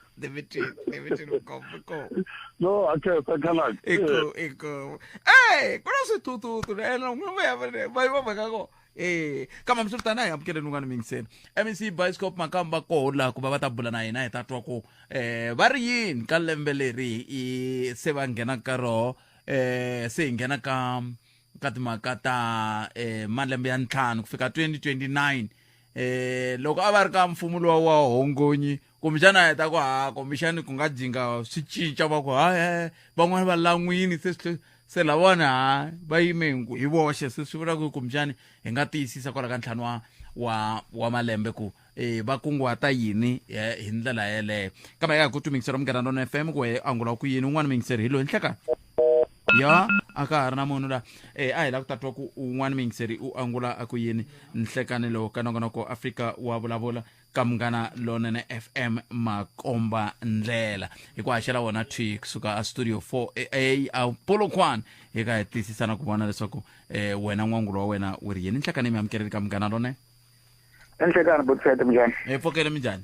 no akhetha khalaki iko ku na swithuthuthu va mhaka ko kambe mi swi ri tani a hi amukeleni un'wana mingiseni MEC Bioscope makamba koho laha ku va va ta bula na hina hi ta twa ku va ri yini ka lembe leri se va nghena ka roho se hi nghena ka timhaka ta malembe ya ntlhanu ku fika 2029 loko a va ri ka mfumo lowa wa hongonyi kumbexana hi ta ku kumbexani ku nga jinga swi cinca va ku van'wana va lan'wini se lavona va yime hi voxe se swi vula ku kumbexani hi nga tiyisisa kwala ka ntlhanu wa malembe ku va kunguhata yini hi ndlela yeleyo kambe hi ya ku tumingisera Munghana Lonene FM ku angula ku yini un'wana mingiseri hi loyi nhlekani ya a ka ha ri na munhu la a hi la ku tatwa ku un'wana mingiseri u angula a ku yini nhlekani lowu ka nongonoko Afrika wa vulavula ka Munghana Lonene FM makomba ndlela hi ku haxela wona twi kusuka a studio 4 a Polokwane hi ka hi tiyisisana ku vona leswaku wena n'wangulo wa wena wu ri yini nhlekani mi amukeleli ka Munghana Lonene enhlekani Boetpet minjhani hi pfukele minjhani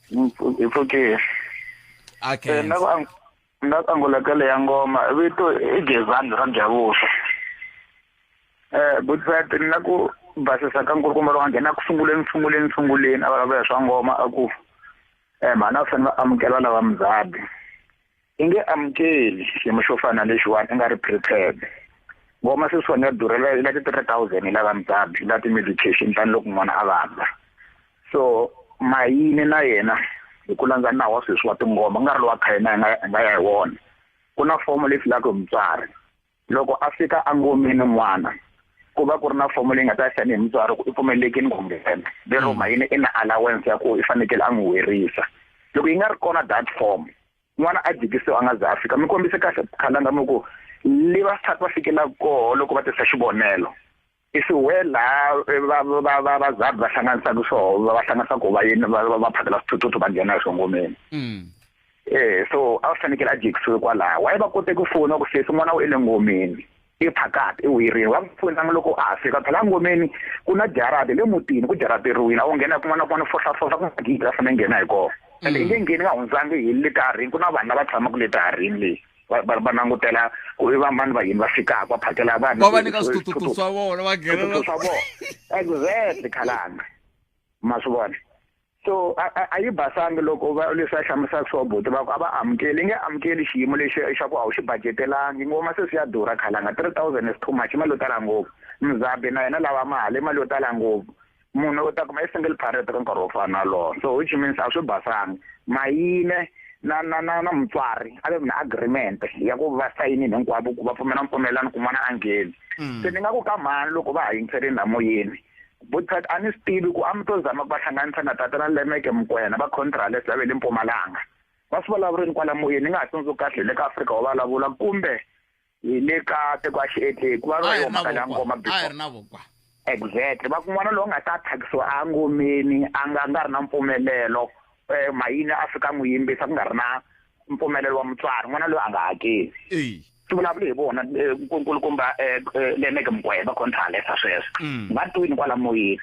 hi pfukile na ku angula ka leya ngoma vito i Gezani ra Javusa Boetpet na ku basisa ka nkulukumba lo nghena ku sunguleni a vulavula swa ngoma a ku mhana u fanele va amukela lava Mzambi i nge amukeli xiyimo xo fana na lexiwani i nga ri prepared ngoma se swi ya durhela ila ti 3000 lava Mzambi la ti medication tani loko n'wana a vabya so mayini na yena hi ku landza nawu wa sweswi wa tingoma nga ri lowa khayina nga ya hi wona ku na fomo leyi filaka mutswari loko a fika a ngomeni n'wana ku va ku ri na fomo leyi nga ta xana hi mutswari ku i pfumelelekini ku nghena lero mayini i na allowance ya ku i fanekele a n'wi werisa loko yi nga ri kona that form n'wana a jikisiwa a nga za fika mi kombise kahle khalanga mi ku le vasati va fikela koho loko va tisa xivonelo i swi wela vazati va hlanganisaka swoho va hlanganisa ku va yini va phakela swithuthuthu va nghena hi swongomeni so a fanekele a jikisiwe kwalaho waye va kote ku fona ku sesi n'wana u ile ngomeni i phakati i wirini wa pfunanga loko a fika phela ngomeni ku na jarade le mutini ku jarateriwile a wu nghena kun'wana na kun'wana fohlafohla ku nga gidi a fanele nghena hi kona ende i nge ngheni nga hundzangi hi le tarhini ku na vanhu lava tshamaka le tarhini leyi va langutela ku i va mani va yini va fikaka va phakela vanhu va nyika swithuthuthu swa vona va nghena swa vona exactly khalanga ma swi vona so a yi basangi loko va leswi a hlamusaka swo buti va ku a va amukeli nge amukeli xiyimo lexi xa ku a wu xi budgetelangi ngoma se swi ya durha khalanga 3000 is too much mali yo tala ngopfu mzabi na yena lava mali mali yo tala ngopfu munhu u ta kuma i single parent ka nkarhi wo fana na lowo so which means a swi basangi mayine na mutswari a ve na agreement ya ku va sayinini hinkwavo ku va pfumela mpfumelelano kun'wana a ngheni se ni nga ku ka mhani loko va ha yingiserini na moyeni but a ni swi tivi ku a mi to zama ku va hlanganisa na tatana Lemeke Mokoena va contralist va ve le Mpumalanga va swi vulavurini kwala moyeni ni nga ha tsundzuki kahle le ka Afrika wa vulavula kumbe hi le ka tiko a xietleku va ri yo mhaka ya ngoma before exactly va kun'wana lowu nga ta thaxisiwa a ngomeni a nga ri na mpfumelelo mayini a fika n'wi yimbisa ku nga ri na mpfumelelo wa mutswari n'wana loyi a nga hakeli swi vulavula hi vona nkulukumba Lemeke Mokoena va contralisa sweswo va twini kwala moyeni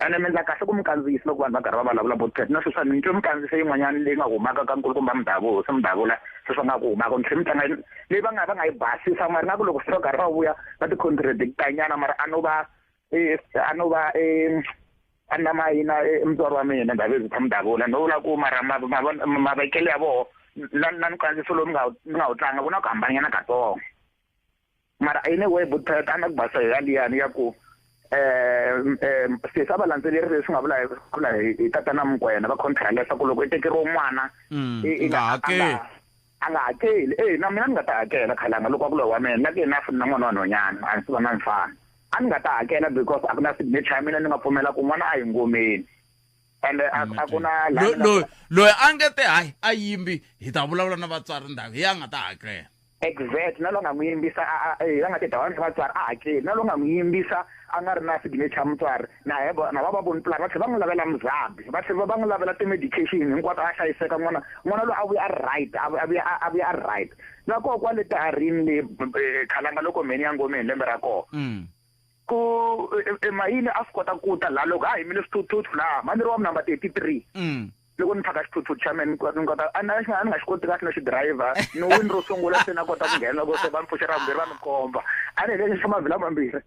ene mi endla kahle ku mi kandziyisi loko vanhu va karhi va vulavula botet na sweswi ni twe mi kandziyise yin'wanyana leyi nga humaka ka nkulukumba Mdavuko se Mdavula sweswi nga ku humaka ni tlhe mi tlanga leyi va nga yi basisa mara nga ku loko swi va karhi va vuya va ti-contradictanyana mara a no va ana mayina mutswari wa mina Ndabezi Mdavula no vula ku mara mavekele ya voho na nkandziso lowu mi nga wu tlanga ku na ku hambanyana katsongo mara anyway butet a na ku basa yaliyani ya ku sesi a va landzeleri leswi nga vula hi tatana Mokoena va contralesa ku loko i tekeriwe n'wana a nga hakeli na mina ni nga ta hakela khalanga loko a ku loyi wa mina lake na na n'wana wa nhonyana a ni swi vona mfana a ni nga ta hakela because a ku na signature ya mina ni nga pfumela ku n'wana a hi ngomeni ende a ku na loyi a nge te hayi a yimbi hi ta vulavula na vatswari ndhawu hi a nga ta hakela exact na lo nga n'wi yimbisa a nga te dawana vatswari a hakeli na lo nga n'wi yimbisa a nga ri na signature ya mutswari na va va voni plan va tlhela va n'wi lavela muzambi va tlhela va n'wi lavela ti-medication hinkwato a hlayiseka n'wana loyi a vuya a right a vuya a right na koho kwale tiharini le khalanga loko meni ya ngomeni lembe ra koho ku mayini a swi kota ku ta la loko a yimile swithuthuthu laha mani ri wa number 33 loko ni phaka xithuthuthu xa mina ni kota a ni nga xi koti kahle no xi driver ni wini ro sungula se na kota ku nghena loko se va ni pfuxela vumbirhi va ni komba a ni heleni xa mavhila mambirhi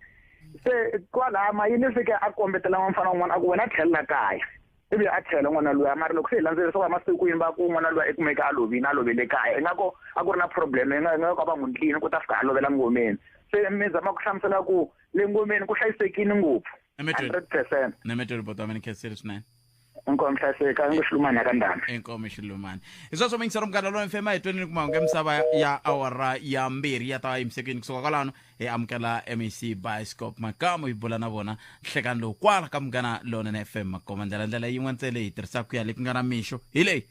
se kwalaha mayini fike a kombetela n'wamfana wun'wana a ku wena a tlhelela kaya ivi a tlhela n'wana luya mara loko se hi landzelerisa va masiku yini va ku n'wana luya ekumeka a lovini a lovele kaya ingako a ku ri na problem ingako a va n'wi ndlini ku ta fika a lovela ngomeni se mi zama ku hlamusela ku le ngomeni ku hlayisekile ngopfu 100%. Nemetwe botwa mani khesiri swinene. Inkomo hlayiseka ngishilumana kandani. Inkomo shilumana. Isasho mingisaro mkanalo FM ayitweni kuma ngemsaba ya awara ya mbiri ya tawa imsekeni kusoka kalano amkela MEC Bioscope makamo ibula na bona hlekani lo kwala kamgana lona na FM makomandela ndlela yin'we ntsele yitirhisa ku ya le kungana misho hile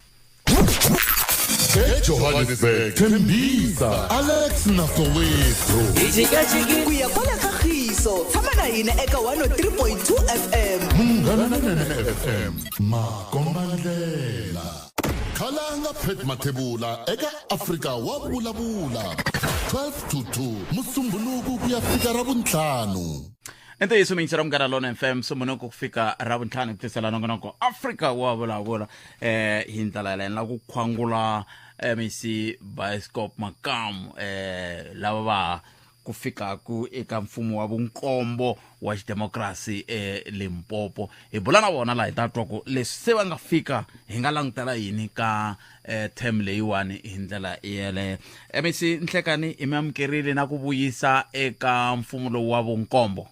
Johannesburg Tembisa Alex Nasowethu Ijikajiki kuya kwala kagiso tshama na hina eka 103.2 FM Munghana FM Makomandela Khalanga Pet Mathebula eka Afrika wa vulavula 12 to 2 Musumbuluku kuya fika Ravuntlhanu Ente yesu mingisara mkana lona FM sumunoko kufika Ravuntlhanu kutisela nongonoko Afrika wa vulavula hintala la ku khwangula MEC Bioscope makam lava va kufika ku eka mfumo wa vunkombo wa xidemokrasi Limpopo hi bula na vona la hi ta twa ku leswi se va nga fika hi nga langutela yini ka term leyiwani hi ndlela yele MEC nhlekani i mi amukerile na ku vuyisa eka mfumo lowu wa vunkombo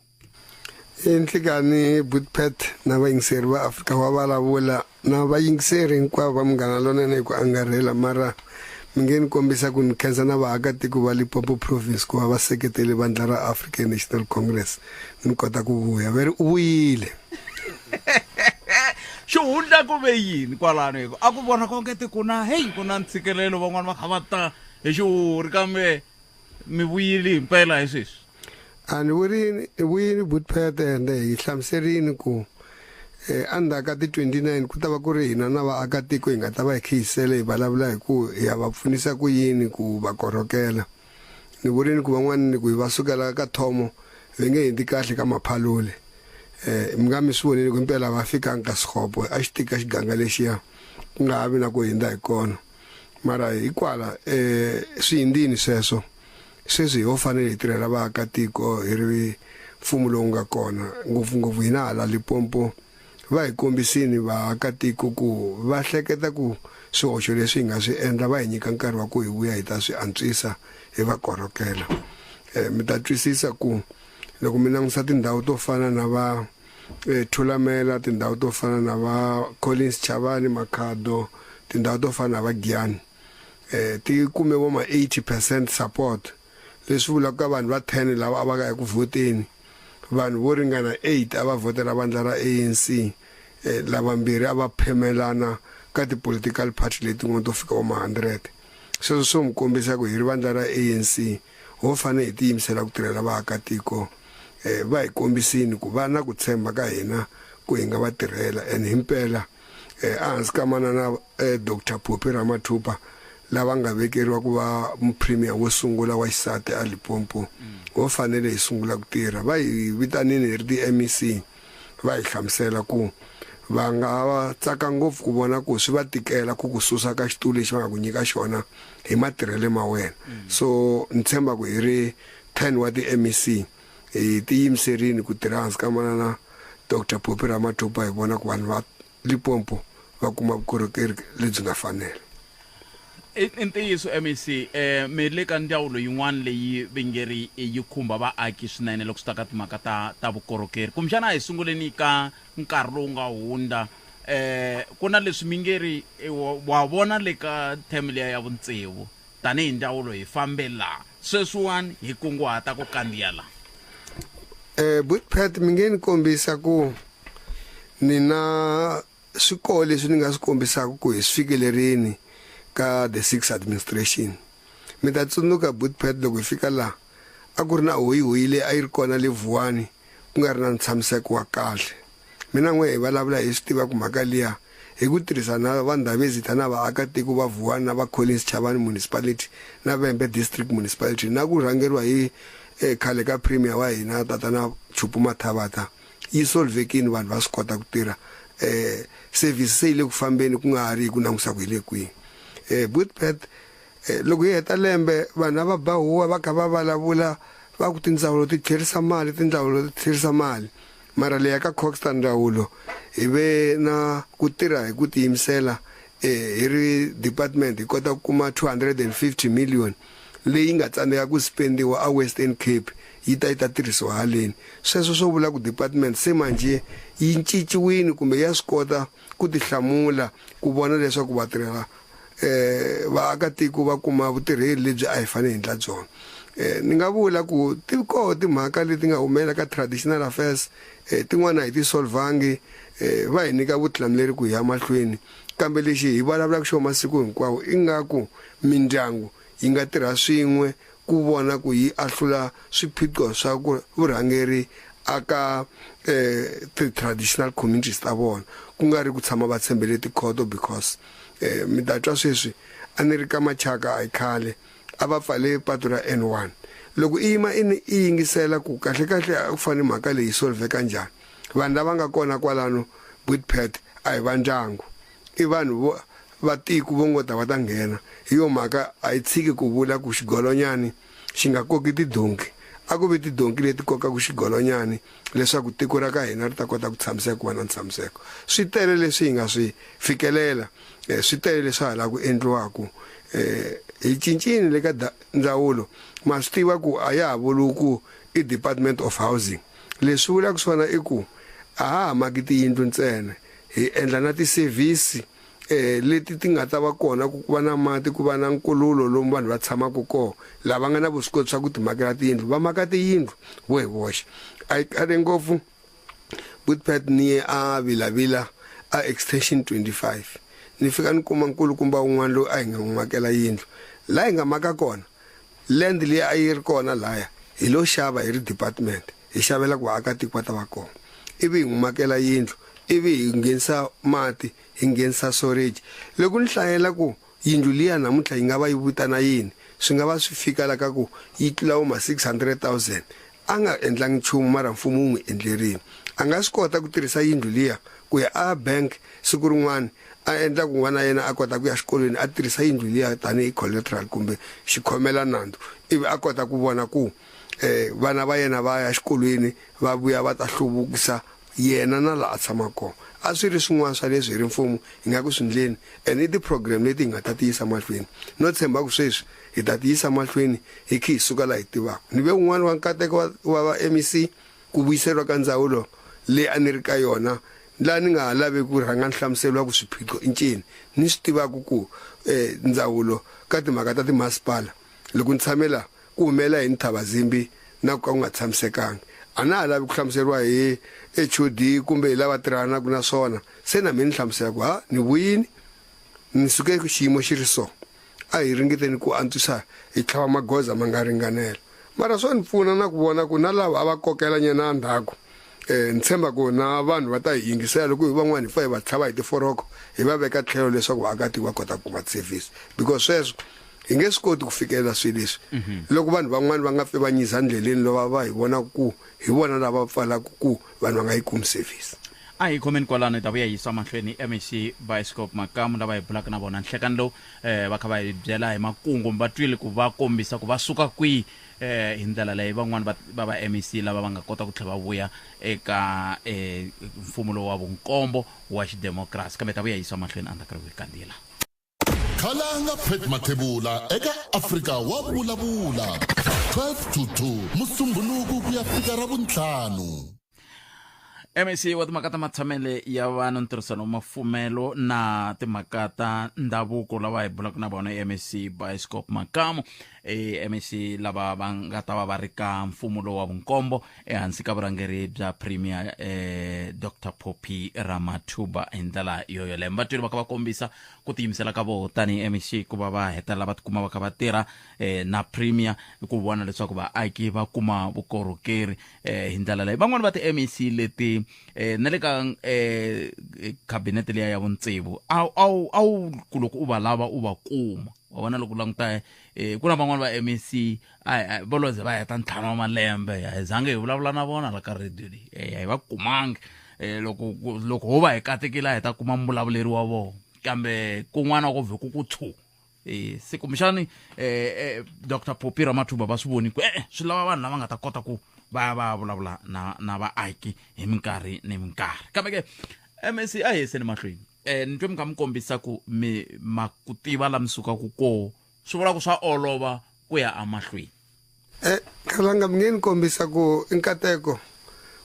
Nhlekani Butpet na vayingiseri va Afrika wa vulavula na vayingiseri hinkwavo va Munghana Lonene hi ku angarhela mara mi nge ni kombisa ku ni khensa na vaakatiko va Limpopo province ku va va seketele vandla ra African National Congress ni kota ku vuya veri u vuyile xihundla ku ve yini kwalano hiko a ku vona kongeti ku na ku na ntshikelelo van'wana va kha va ta hi xihuri kambe mi vuyile himpela hi sweswi a ni vuyini Boetpet ende hi hlamuserini ku andaka ti 29 ku ta va ku ri hina na vaakatiko hi nga ta va hi khisele hi vulavula hi ku hi ya va pfunisa ku yini ku va korhokela ni vurini ku van'wana ni ku hi va sukela ka thomo hi nge hindi kahle ka maphalule mi nga mi swi vonile ku impela va fikanga ka Sekgopo a xi tika xiganga lexiya ku nga vi na ku hindza hi kona mara hikwala swi hindini sweswo sweswi hi ho fanele hi tirhela vaakatiko hi ri mfumo lowu nga kona ngopfungopfu hina hala Limpopo va hi kombisini vaakatiko ku va hleketa ku swihoxo leswi hi nga swi endla va hi nyika nkarhi wa ku hi vuya hi ta swi antswisa hi va korhokela mi ta twisisa ku loko mi langusa tindhawu to fana na va Thulamela tindhawu to fana na va Collins Chavani Makhado tindhawu to fana na va Giyani ti kume vo ma 80% support leswi vulaka ka vanhu va 10 lava a va ka eku voteni vanhu vo ringana 8 a va votela vandla ra ANC lavambirhi a va phemelana ka ti-political party leti ngo to fika vo ma 100 sweswo swo mi kombisa ku hi ri vandla ra ANC ho fanele hi tiyimisela ku tirhela vaakatiko va hi kombisini ku va na ku tshemba ka hina ku hi nga va tirhela and himpela ehansi ka manana Dr. Phophi Ramathuba lava nga vekeriwa ku va mupremier wo sungula wa xisati a Limpopo ho fanele hi sungula ku tirha va hi vitanini hi ri ti-MEC va hi hlamusela ku va nga va tsaka ngopfu ku vona ku swi va tikela ku susa ka xitulu lexi va nga ku nyika xona hi matirhele ma wena so ni tshemba ku hi ri 10 wa ti-MEC hi tiyimiserini ku tirha hansi ka manana Dr. Phophi Ramathuba hi vona ku vanhu va Limpopo va kuma vukorhokeri lebyi nga fanela i ntiyiso MEC mi le ka ndzawulo yin'wana leyi vengeri yi khumba vaaki swinene loko swi ta ka timhaka ta vukorhokeri kumbexana hi sunguleni ka nkarhi lowu nga hundza ku na leswi mi nge ri wa vona le ka theme leya ya vutsevu tanihi ndzawulo hi fambela sweswiwani hi kunguhata ku kandziya la Boetpet mi nge ni kombisa ku ni na swikolo leswi ni nga swi kombisaka ku hi swi fikelerini ka the 6th administration mi ta tsundzuka Boetpet loko hi fika laha a ku ri na hoyihoyi leyi a yi ri kona le Vuwani ku nga ri na ntshamiseko wa kahle mina n'we hi vulavula hi swi tiva ku mhaka liya hi ku tirhisana na vandhavezita na vaakatiko va Vuwani na va Collins Chavani municipality na Vhembe district municipality na ku rhangeriwa hi khale ka premier wa hina tatana Tshupu Mathavata yi solvekini vanhu va swi kota ku tirha service se yi le ku fambeni ku nga ri ku langusa ku hi le kwihi Boetpet loko hi heta lembe vanhu va ba huwa va kha va vulavula va ku tindzawulo ti tlherisa mali mara leya ka Coxton ndzawulo hi ve na ku tirha hi ku tiyimisela hi ri department hi kota ku kuma 250 million leyi nga tsandzeka ku spendiwa a Western Cape yi ta tirhisiwa haleni sweswo swo vula ku department se manje yi cinciwini kumbe ya swi kota ku tihlamula ku vona leswaku va tirhela vaakatiko va kuma vutirheli lebyi a hi fanele hi endla byona ni nga vula ku ti koho timhaka leti nga humelela ka traditional affairs tin'wana hi ti solvangi va hi nyika vutihlamuleri ku hi ya mahlweni kambe lexi hi vulavulaka xo masiku hinkwawo i nga ku mindyangu yi nga tirha swin'we ku vona ku yi ahlula swiphiqo swa ku vurhangeri aka ti-traditional communities ta vona ku nga ri ku tshama va tshembele tikhoto because mi ta twa sweswi a ni ri ka Machaka a hi khale a va pfale patu ra N1 loko i yima i yingisela ku kahle a ku fane mhaka leyi solveka njhani vanhu lava nga kona kwalano Boetpet a hi va ndyangu i vanhu va tiko vo ngota va ta nghena hi yo mhaka a hi tshiki ku vula ku xigolonyani xi nga koki tidonki a ku vi tidonki leti kokaka xigolonyani leswaku tiko ra ka hina ri ta kota ku tshamiseka ku va na ntshamiseko swi tele leswi hi nga swi fikelela swi tele leswi hala ku endliwaku hi cincini le ka ndzawulo ma swi tiva ku a ya ha vuluku i Department of Housing leswi vulaka swona i ku a ha maki tiyindlu ntsena hi endla na ti-service leti ti nga ta va kona ku va na mati ku va na nkululo lomu vanhu va tshamaka kona lava nga na vuswikoti swa ku timakela tiyindlu va maka tiyindlu vo hi voxe a yi kale ngopfu Bootpet ni a vilavila a extension 25 ni fika ni kuma nkulukumba wun'wana loyi a hi nga n'wi makela yindlu laha hi nga maka kona land leyi a yi ri kona laya hi lo xava hi ri department hi xavela ku vaakatiko va ta va kona ivi hi n'wi makela yindlu ivi hi nghenisa mati hi nghenisa storage loko ni hlayela ku yindlu liya namuntlha yi nga va yi vitana yini swi nga va swi fika la ka ku yi tlula ma 600,000 a nga endlangi nchumu mara mfumo wu n'wi endlerile a nga swi kota ku tirhisa yindlu liya ku ya a bank siku rin'wana a endla ku n'wana yena a kota ku ya xikolweni a tirhisa yindlu liya tanihi collateral kumbe xikhomela nandzu ivi a kota ku vona ku vana va yena va ya xikolweni va vuya va ta hluvukisa yena na laha a tshama kona a swi ri swin'wana swa leswi hi ri mfumo hi nga ku swindleni and i ti-program leti hi nga ta ti yisa mahlweni no tshemba ku sweswi hi ta ti yisa mahlweni hi khe hi suka laha hi tivaka ni ve un'wana wa nkateko wa va MEC ku vuyiseriwa ka ndzawulo leyi a ni ri ka yona laha ni nga ha lavi ku rhanga ni hlamuseriwa ku swiphiqo i ncini ni swi tivaka ku ndzawulo ka timhaka ta timasipala loko ni tshamela ku humela hi nithavazimbi na ku ka ku nga tshamisekanga a na ha lavi ku hlamuseriwa hi HOD kumbe hi lava tirhanaka na swona se na mina ni hlamusela ku ni vuyini ni suke ku xiyimo xi ri so a hi ringeteni ku antswisa hi tlhava magoza ma nga ringanela mara swo ni pfuna na ku vona ku na lava a va kokela nyana ndhaku ni tshemba ku na vanhu va ta hi yingisela loko hi van'wana hi fa hi va tlhava hi tiforoko hi va veka tlhelo leswaku vaakatiko va kota ku kuma service because sweswo hi nge swi koti ku fikelela swilo leswi loko vanhu van'wana va nga pfivanyisa ndleleni lova va hi vona ku hi vona lava pfalaka ku vanhu va nga yi kumi service a hi khomeni kwalano hi ta vuya yisa mahlweni MEC Bioscope Makamu lava hi bulaka na vona nhlekani lowu va kha va hi byela hi makungu va twile ku va kombisa ku va suka kwihi hi ndlela leyi van'wana va MEC lava va nga kota ku tlhela va vuya eka mfumo lowu wa vunkombo wa xidemokirasi kambe ta vuya yisa mahlweni andakari kandila khalanga Pet Mathebula eka Afrika wa vulavula 12 to 2 musumbhunuku ku ya fika ra vuntlhanu MEC wa timhaka ta matshamele ya vanhu ntirhisano mafumelo na timhaka ta ndhavuko lava hi bulaka na vona MEC Bioscope Makamu MEC lava va nga ta va ri ka mfumo lowu wa vunkombo ehansi ka vurhangeri bya Premier Dr Phophi Ramathuba hi ndlela yoyoleyo va twile va kha va kombisa ku tiyimisela ka vona tanihi MEC ku va va hetelela va tikuma va kha va tirha na Premier ku vona leswaku vaaki va kuma vukorhokeri hi ndlela leyi van'wana va ti-MEC leti na le ka cabinet leya ya vuntsivu awu ku loko u va lava u va kuma wa vona loko languta ku na van'wana va MEC va loze va heta ntlhanu wa malembe hi zange hi vulavula na vona la ka radio leyi hi va kumangi loko ho va hi katekile hi ta kuma mbulavuleri wa vona kambe kun'wana ko vhe ku tshuka se kumbexani Dr Phophi Ramathuba va swi voni ku swi lava vanhu lava nga ta kota ku va vulavula na vaaki hi minkarhi ni minkarhi kambe ke MEC a hi seni mahlweni ni twe mi kha mi kombisa ku mi ku tiva la mi sukaku kona swi vula ku swa olova ku ya amahlweni khalanga mi nge ni kombisa ku i nkateko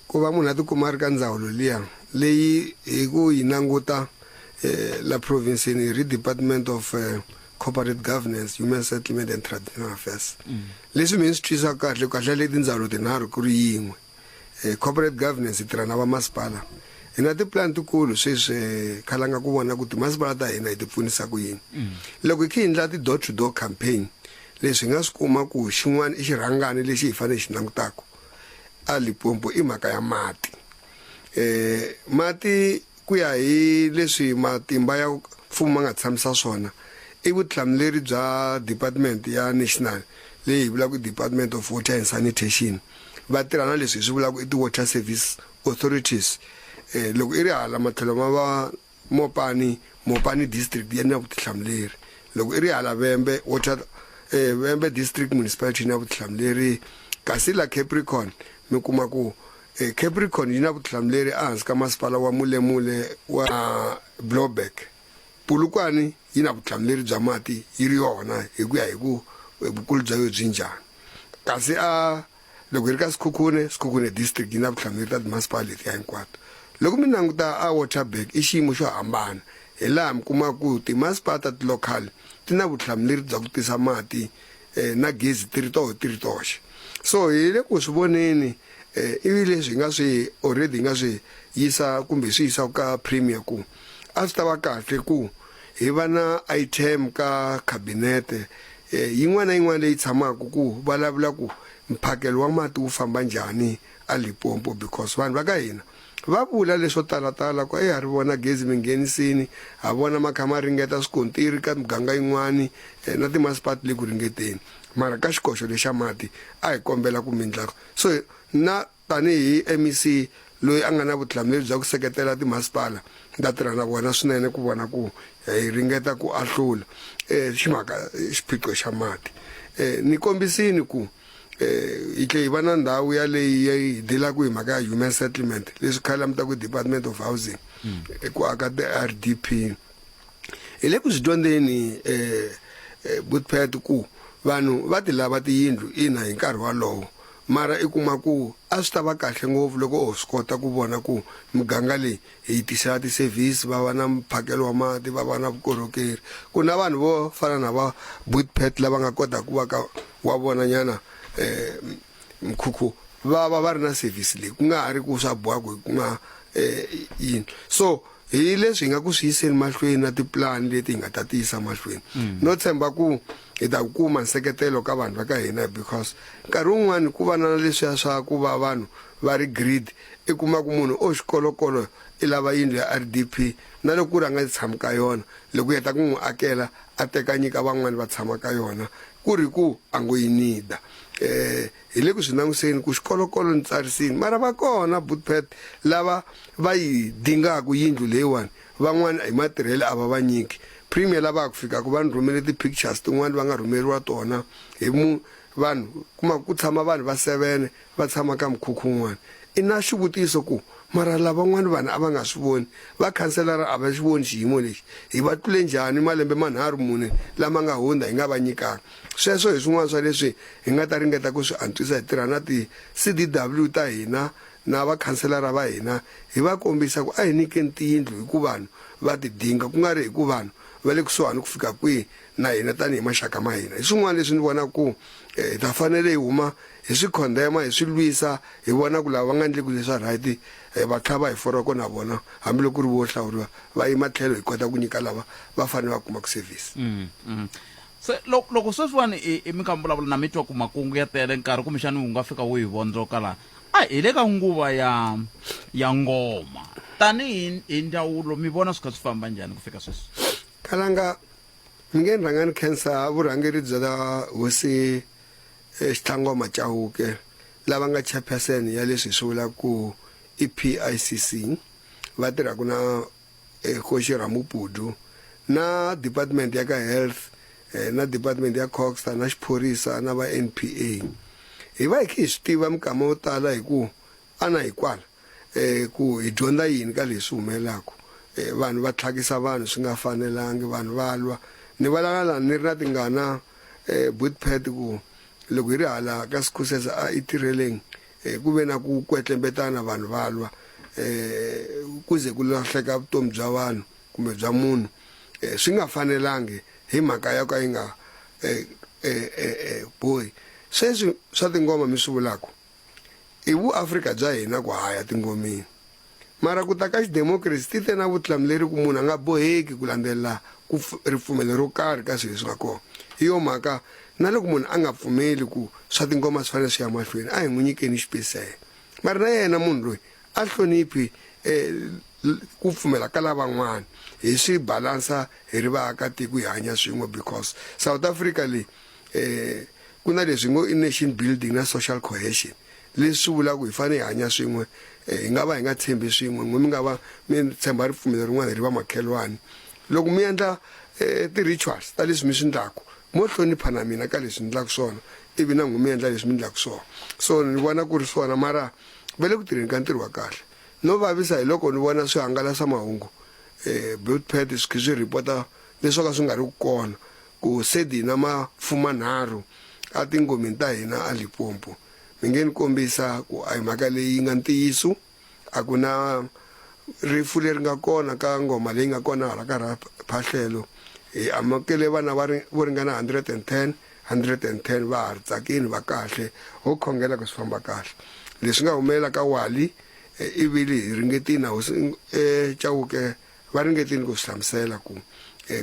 ku va munhu a tikuma a ri ka ndzawulo liya leyi hi ku yi languta la province hi ri Department of Corporate Governance, Human Settlement and Traditional Affairs leswi mi swi twisaka kahle leti ndzawulo tinharhu ku ri yin'we corporate governance tirha na vamasipala hi na tiplan tikulu sweswi khalanga ku vona ku timasipala ta hina hi ti pfunisa ku yini loko hi khe hi endla ti-door to door campaign leswi hi nga swi kuma ku xin'wana i xirhangani lexi hi fanele xi langutaka a Limpopo i mhaka ya mati mati ku ya hi leswi matimba ya mfumo ma nga tshamisa swona i vutihlamuleri bya department ya national leyi hi vulaka Department of Water and Sanitation va tirhana leswi hi swi vulaka i ti-water service authorities loko i ri hala matlhelo ma va Mopani district ya na vutihlamuleri loko i ri hala Vhembe district municipality na vutihlamuleri kasi la Capricorn mi kuma ku Capricorn yi na vutihlamuleri ehansi ka masipala wa Mulemule wa Blowback Pulukwani yi na vutihlamuleri bya mati yi ri yona hi ku ya hi vukulu bya yo byi njhani kasi loko hi ri ka Sekhukhune district yi na vutihlamuleri ta timasipala leti ya hinkwato loko mi languta a Waterberg i xiyimo xo hambana hi laha mi kuma ku timasipala ti local ti na vutihlamuleri bya ku tisa mati na gezi ti ri toxe so hi le ku swi voneni ivi leswi hi nga swi already hi nga swi yisa kumbe swi yisa ka premier ku a swi ta va kahle ku hi va na item ka kabinete yin'wana na yin'wana leyi tshamaka ku vulavula ku mphakelo wa mati wu famba njhani a Limpopo because vanhu va ka hina va vula leswo talatala ku ha ri vona gezi mi nghenisini ha vona makhama ringeta swikontiri ka miganga yin'wani na timasipala le ku ringeteni mara ka xikoxo lexa mati a hi kombela ku mindlaka so na tanihi MEC loyi a nga na vutihlamuleri bya ku seketela timasipala ta tirha na vona swinene ku vona ku hi ringeta ku ahlula ximhaka xiphiqo xa mati ni kombisini ku hi tle hi va na ndhawu yaleyi hi dilaka hi mhaka ya human settlement leswi khale mi ta ku Department of Housing ku aka ti-RDP hi le ku swi dyondzeni Buthphet ku vanhu va ti lava tiyindlu ina hi nkarhi walowo mara i kuma ku a swi ta va kahle ngopfu loko ho swi kota ku vona ku miganga leyi hi tisela ti-service va va na mphakelo wa mati va va na vukorhokeri ku na vanhu vo fana na va Buthphet lava nga kota ku va ka wa vona nyana mkhukhu va ri na service leyi ku nga ha ri ku swa boha ku ku nga yini so hi leswi hi nga ku swi yiseni mahlweni na tipulani leti hi nga ta tiyisa mahlweni no tshemba ku hi ta kuma nseketelo ka vanhu va ka hina because nkarhi wun'wani ku va na leswiya swa ku va vanhu va ri greed i kuma ku munhu xikolokolo i lava yindlu ya RDP na loko ku ri a nga tshama ka yona loko heta ku n'wi akela a teka nyika van'wani va tshama ka yona ku ri ku a ngo yi nida hi le ku swi languseni ku xikolokolo ni tsarisini mara va kona Buthphet lava va yi dingaku yindlu leyiwani van'wani hi matirhelo a va va nyiki premier lava ku fika ku va ni rhumele ti-pictures tin'wani va nga rhumeriwa tona hi vanhu kuma ku tshama vanhu va 7 va tshama ka mukhukhu wun'wana i na xivutiso ku mara lavan'wani vanhu a va nga swi voni va khanselara a va swi voni xiyimo lexi hi va tlule njhani malembe manharhu mune lama nga hundza hi nga va nyikanga sweswo hi swin'wana swa leswi hi nga ta ringeta ku swi antswisa hi tirha na ti-CDW ta hina na vakhanselara va hina hi va kombisa ku a hi nyikeni tiyindlu hi ku vanhu va ti dinga ku nga ri hi ku vanhu va le kusuhani ku fika kwihi na hina tanihi maxaka ma hina hi swin'wana leswi ni vona ku hi ta fanele hi huma hi swi condemn hi swi lwisa hi vona ku lava va nga endleku leswa right va tlhava hi foroko na vona hambiloko ku ri vo hlawuriwa va yima tlhelo hi kota ku nyika lava va fanele va kuma ku service se loko sweswiwani i mi kha mi vulavula na mi twa ku makungu ya tele nkarhi kumbexani wu nga fika wu hi vondzoka laha a hi le ka nguva ya ngoma tanihi hi ndzawulo mi vona swi kha swi famba njhani ku fika sweswi kalanga mi nge ni rhanga ni khensa vurhangeri bya hosi Xitlhangwa Chauke lava nga chairperson ya leswi swi vulaka ku PICC va tirhaka na Kgoshi Ramupudu na department ya ka health na department ya Coxa na xiphorisa na va NPA hi va hi kha hi swi tiva mikama yo tala hi ku ana hi kwala ku hi dyondza yini ka leswi humelelaka vanhu va tlhakisa vanhu swi nga fanelangi vanhu va lwa ni valala ni ri na tingana Buthphet ku loko hi ri hala ka Sikhoseza a itirheleng ku ve na ku kwetlembetana vanhu va lwa kuze ku lahleka vutomi bya vanhu kumbe bya munhu swi nga fanelangi hi mhaka ya ka yi nga boy sweswi swa tingoma mi swi vulaka i vuAfrika bya hina ku haya tingomeni mara ku ta ka xidemokirasi ti te na vutihlamuleri ku munhu a nga boheki ku landzelela ku ripfumelo ro karhi ka swilo leswi nga kona hi yo mhaka na loko munhu a nga pfumeli ku swa tingoma swi fanele swi ya mahlweni a hi n'wi nyikeni xipesele mara na yena munhu loyi a hloniphi ku pfumela ka lavan'wana hi swi balansa hi ri vaakatiko hi hanya swin'we because South Africa leyi ku na leswi ngo i nation building na social cohesion leswi vulaka hi fanele hi hanya swin'we hi nga va hi nga tshembi swin'we n'we mi nga va mi tshemba ripfumelo rin'wana hi ri va makhelwani loko mi endla ti-rituals ta leswi mi swi endlaku mo hlonipha na mina ka leswi endlaku swona ivi na n'we mi endla leswi mi endlaku swona so ni vona ku ri swona mara va le ku tirheni ka ntirho wa kahle no vavisa hi loko ni vona swihangalasamahungu Buthphet swi swi ripota leswo ka swi nga ri ku kona ku sedi na mafumanharhu a tingomeni ta hina a Limpopo mi nge ni kombisa ku a hi mhaka leyi nga ntiyiso a ku na rifu leri nga kona ka ngoma leyi nga kona hala ka phahlelo hi amukele vana vo ringana 110 va ha ri tsakini va kahle ho khongela ku swi famba kahle leswi nga humelela ka Wali ivili hi ringetini hosi Chauke va ringetini ku swi hlamusela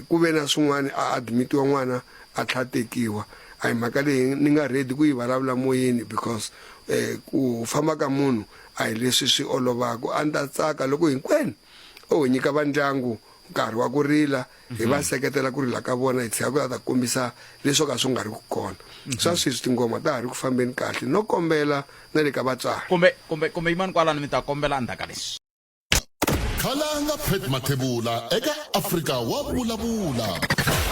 ku ve na swin'wana a admitiwa n'wana a tlhatekiwa a hi mhaka leyi ni nga ready ku yi vulavula moyeni because ku famba ka munhu a hi leswi swi olovaka a ni ta tsaka loko hinkwenu o nyika va ndyangu nkarhi wa ku rila hi va seketela ku rila ka vona hi tlhela ku ta kombisa leswo ka swi nga ri ku kona swa sweswi tingoma ta ha ri ku fambeni kahle no kombela na le ka vatswari kumbe yimani kwalano mi ta kombela andaka leswi khalanga Pet Mathebula eka Afrika wa vulavula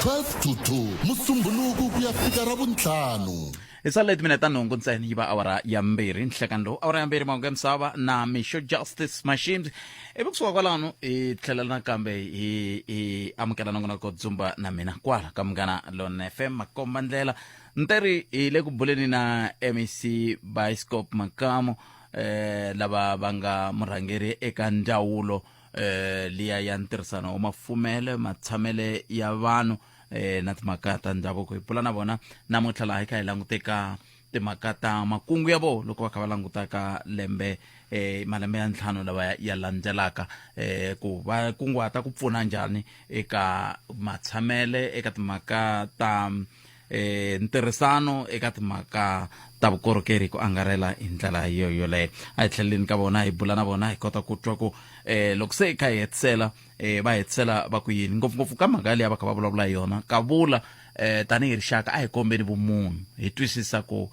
12 to 2 musumbuluku ku ya fika ra vuntlhanu isale timineta nhungu ntsena yi va awara ya mbirhi nhlekani lowu awara ya mbirhi mahungu ya misava na Mixo Justice Machines ivi kusuka kwalano hi tlhelela nakambe hi amukela nongona ko dzumba na mina kwala ka Munghana Lonene FM makomba ndlela nteri hi le ku buleni na MEC Bioscope Makamo lava va nga murhangeri eka ndzawulo liya ya ntirhisano wa mafumele matshamele ya vanhu na timhaka ta ndhavuko hi pfula na vona namuntlha laha hi kha hi languteka timhaka ta makungu ya vo loko va kha va langutaka malembe ya ntlhanu lawa ya landzelaka ku va kunguhata ku pfuna njhani eka matshamele eka timhaka ta ntirhisano eka timhaka ta vukorhokeri ku angarhela hi ndlela yoleyo a hi tlheleni ka vona hi bula na vona hi kota ku twa ku loko se hi kha hi hetisela va hetisela va ku yini ngopfungopfu ka mhaka leyi va kha va vulavula hi yona ka vula tanihi rixaka a hi kombeni vumunhu hi twisisa ku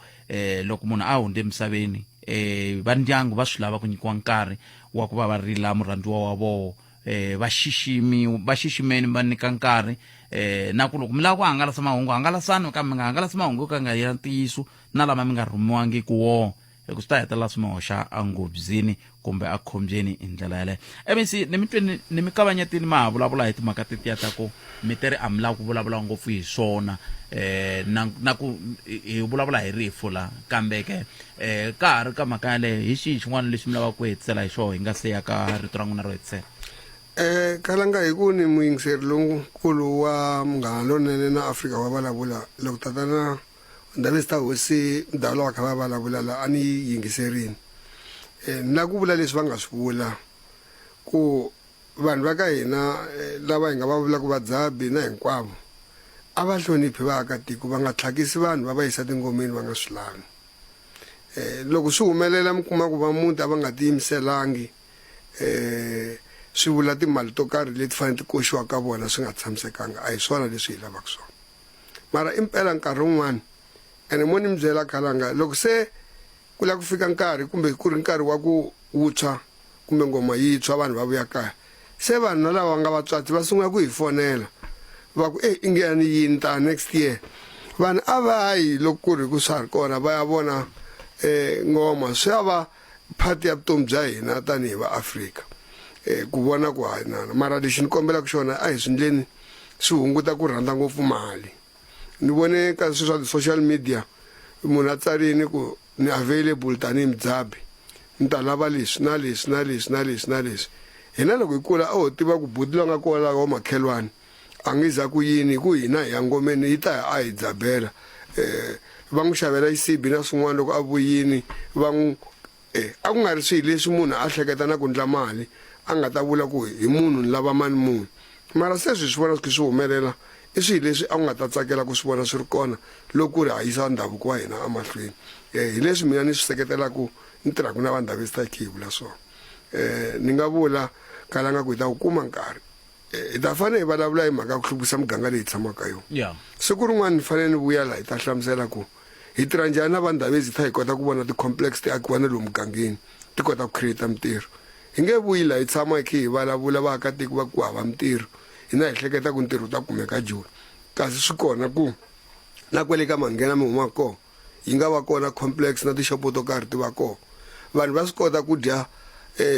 loko munhu a hundze emisaveni va ndyangu va swi lava ku nyikiwa nkarhi wa ku va va rila murhandziwa wa vona va xiximeni va nyika nkarhi na ku loko mi lava ku hangalasa mahungu hangalasani kambe mi nga hangalasa mahungu ka nga ya ntiyiso na lama mi nga rhumiwangi ku wona hi ku swi ta hetelela swi mi hoxa angobzini kumbe a khombyeni hi ndlela yaleyo MEC ni mi kavanyetini ma ha vulavula hi timhaka tetiya ta ku mi teri a mi lava ku vulavula ngopfu hi swona na ku hi vulavula hi rifu la kambe ke ka ha ri ka mhaka yaleyo hi xihi xin'wana lexi mi lavaka ku hetisela hi xona hi nga se ya ka rito ra n'wina ro hetisela kalanga hi ku ni muyingiseri lonkulu wa Munghana Lonene na Afrika wa vulavula loko tatana ndhawu ta hosi ndhawu lawa kha va vulavula la a ni yingiserini na ku vula leswi va nga swi vula ku vanhu va ka hina lava hi nga va vula ku vadzabi na hinkwavo a va hloniphi vaakatiko va nga tlhakisi vanhu va va yisa tingomeni va nga swi lavi loko swi humelela mi kuma ku va muti a va nga tiyimiselangi swi vula timali to karhi leti fanele ti koxiwa ka vona swi nga tshamisekanga a hi swona leswi hi lavaka swona mara impela nkarhi wun'wana ene mo ni mi byela Khalanga loko se ku la ku fika nkarhi kumbe ku ri nkarhi wa ku wuntshwa kumbe ngoma yi tshwa vanhu va vuya kaya se vanhu na lava nga vatswati va sungula ku hi fonela va ku ingeni yini ta next year vanhu a va yi loko ku ri ku swa ri kona va ya vona ngoma swi ya va phati ya vutomi bya hina tanihi va Afrika ku vona ku hanyana mara lexi ni kombela ku xona a hi swi ndleni swi hunguta ku rhandza ngopfu mali ni vone ka swa social media munhu a tsarini ku ni available tanihi mudzabi ni ta lava leswi na leswi na leswi na leswi na leswi hina loko hi kula a ho tiva ku buti loyi nga kona wa makhelwani a nge za ku yini ku hina hi ya ngomeni yi ta a hi dzabela va n'wi xavela xisibi na swin'wana loko a vuyini va n'wi a ku nga ri swilo leswi munhu a hleketa na ku ndla mali a nga ta vula ku hi munhu ni lava mani munhu mara sweswi swi vona swi humelela i swilo leswi a nga ta tsakela ku swi vona swi ri kona loko ku ri hayisa ndhavuko wa hina emahlweni hi leswi mina ni swi seketelaku ni tirhaka na vanhu Davis ta khi vula swona ni nga vula Khalanga ku hi ta ku kuma nkarhi hi ta fanele hi vulavula hi mhaka ku hluvukisa muganga leyi hi tshamaka yona siku rin'wana ni fanele ni vuya laha hi ta hlamusela ku hi tirha njhani na vanhu Davis ta hi kota ku vona ti-complex ti akiwa na lomu mugangeni ti kota ku create mintirho hi nge vuyi laha hi tshama hi khe hi vulavula vaakatiko va ku hava mintirho hina hi hleketa ku ntirho ta kumeka joni kasi swi kona ku na kwele ka manghena mi huma kona yi nga va kona complex na tishopo to karhi ti va kona vanhu va swi kota ku dya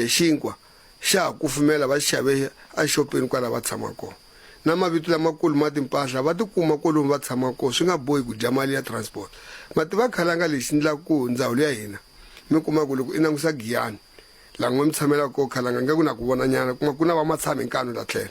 xinkwa xa ha kufumela va xave a xopeni kwala va tshama kona na mavito lamakulu ma timpahla va tikuma kolomu va tshama kona swi nga bohi ku dya mali ya transport mati va Khalanga lexi ndlaku ku ndzawulo ya hina mi kuma ku loko i langusa Giyani la ngwe mtshamela ko khalanga nge kuna ku vona nyana kuma kuna va matshami nkanu la tlhela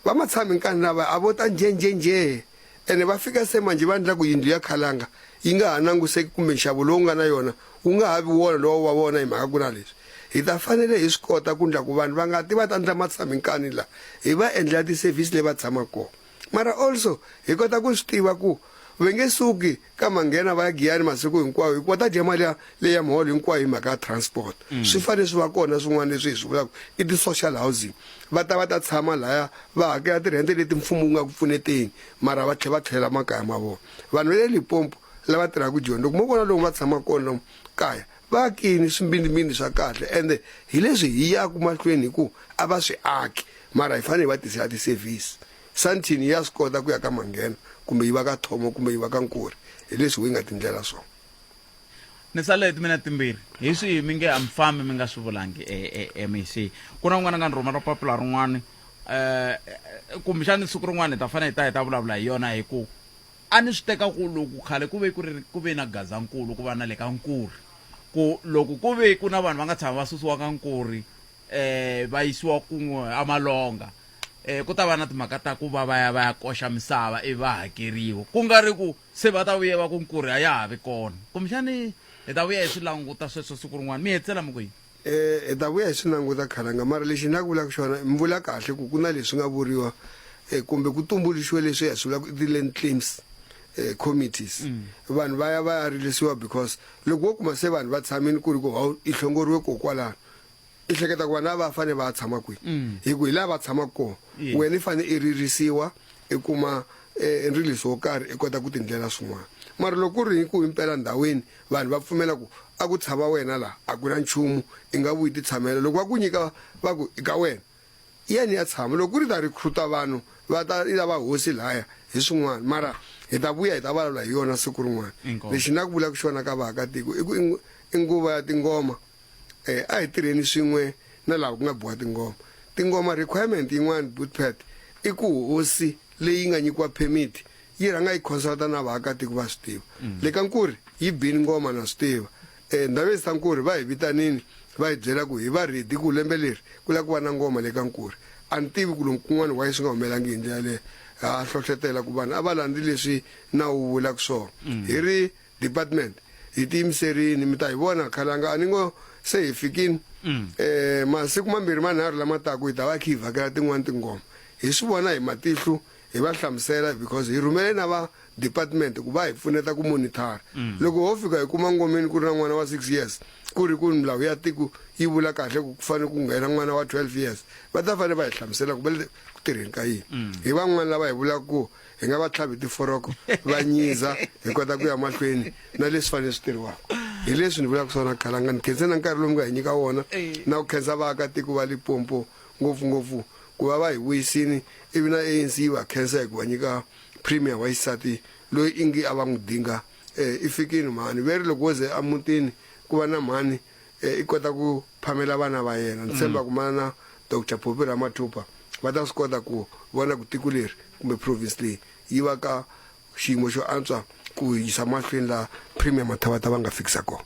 va matshami nkanu lava a vo ta njenjenje ene va fika se manje va ndla ku yindlu ya khalanga yi nga ha nanguseki kumbe nxavo lowu nga na yona wu nga ha vi wona lowo wa vona hi mhaka ku na leswi hi ta fanele hi swi kota ku ndla ku vanhu va nga ti va ta ndla matshami nkani la hi va endlela ti-service leyi va tshama kona mara also hi kota ku swi tiva ku ve nge suki ka manghena va ya giyani masiku hinkwawo hi kota dya mali leyi ya miholo hinkwayo hi mhaka ya transport swi fanele swi va kona swin'wana leswi hi swi vulaka i ti-social housing va ta tshama lahaya va hakela tirhente leti mfumo wu nga ku pfuneteni mara va tlhela va tlhela makaya ma vona vanhu va le Limpopo lava tirhaka joni loko mo vona lomu va tshama kona lomu kaya va akini swimbindzimbindzi swa kahle ende hi leswi hi yaku mahlweni hi ku a va swi aki mara hi fanele hi va tisela ti-service santini ya swi kota ku ya ka manghena kumbe yi va ka Thomo kumbe yi va ka Nkuri hi leswi hi nga tindlela swona ni sale mina timbirhi hi swi mi nge amfambi mi nga swi vulangi MEC ku na n'wana nga ni rhuma ra papila rin'wana kumbe xani siku rin'wana hi ta fanele hi ta vulavula hi yona hi ku a ni swi teka ku loko khale ku ve na Gazankulu ku va na le ka Nkuri ku loko ku ve ku na vanhu va nga tshama va susiwa ka Nkuri va yisiwa kun'we amalonga ku ta va na timhaka ta ku va ya koxa misava va hakeriwa ku nga ri ku se va ta vuyeva ku Nkuri a ya ha vi kona kumbexani hi ta vuya hi swi languta sweswo siku rin'wana mi hetsela mi kwini hi ta vuya hi swi languta khalanga mara lexi na ku vulaka xona mi vula kahle ku na leswi nga vuriwa kumbe ku tumbuluxiwe leswi hi swi vulaka ti-land claims committees vanhu va ya rilisiwa because loko wo kuma se vanhu va tshamini ku ri ku i hlongoriwe kokwalano i hleketa ku vana va fanele va tshama kwihi hi ku hi laha va tshamaka kona wena i fanele i ririsiwa i kuma nriliso wo karhi i kota ku tindlela swin'wana mara loko ku ri ku impela ndhawini vanhu va pfumela ku a ku tshama wena laha a ku na nchumu i nga vuyi ti tshamela loko va ku nyika va ku i ka wena yani ya tshama loko ku ri ta recruita vanhu va ta lava hosi lahaya hi swin'wana mara hi ta vuya hi ta vulavula hi yona siku rin'wana lexi na ku vulaka xona ka vaakatiko i ku i nguva ya tingoma a hi tirheni swin'we na laha ku nga biwa tingoma requirement yin'wana Bootpet i ku hosi leyi nga nyikiwa permit yi rhanga yi consulta na vaakatiko va swi tiva le ka Nkuri yi bini ngoma na swi tiva Ndavesi ta Nkuri va hi vitanini va hi byela ku hi va ready ku lembe leri ku la ku va na ngoma le ka Nkuri a ni tivi ku lomu kun'wana wa yi swi nga humelangi hi ndlela leyo ha hlohlotela ku vanhu a va landzi leswi nawu wu vulaka swona hi ri department hi tiyimiserini mi ta hi vona khalanga a ni ngo se hi fikini masiku mambirhi manharhu lama taku hi ta va khi hi vhakela tin'wana tingoma hi swi vona hi matihlo hi va hlamusela because hi rhumele na va department ku va hi pfuneta ku monitor loko ho fika hi kuma ngomeni ku ri na n'wana wa 6 years ku ri ku milawu ya tiko yi vula kahle ku fanele ku nghena n'wana wa 12 years va ta fanele va hi hlamusela ku va le ku tirheni ka yini hi van'wana lava hi vulaka ku hi nga va tlhavi tiforoko va nyiza hi kota ku ya mahlweni na leswi fanele swi tirhiwaka hi leswi ni vulaka swona khalanga ni khense na nkarhi lowu nga hi nyika wona na ku khensa vaakatiko va Limpopo ngopfungopfu ku va hi vuyisini ivi na ANC yi va khensa hi ku va nyika premier wa xisati loyi i ngi a va n'wi dinga i fikini mhani ve ri loko wo ze emutini ku va na mhani i kota ku phamela vana va yena ni tshemba ku mana Dr. Phophi Ramathupa va ta swi kota ku vona ku tiko leri kumbe province leyi yi va ka xiyimo xo antswa ku yisa mahlweni la premier Mathabatha va nga fikisa kona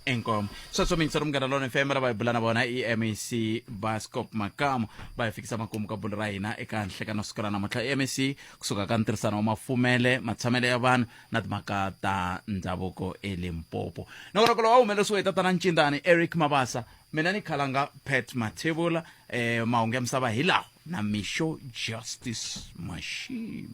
inkomo sweswo mi yingisela Munghana Lonene FM va hi bula na vona MEC Bascop Makamo va hi fikisa makumu ka bulu ra hina eka nhlekano siku ra namuntlha MEC kusuka ka ntirhisano wa mafumele matshamelo ya vanhu na timhaka ta ndhavuko eLimpopo nokoroko lowa humelesiwe hi tatana Ncindani Eric Mabasa mina ni khalanga Pet Mathebula mahungu ya misava hi lawa na Misho Justice Machine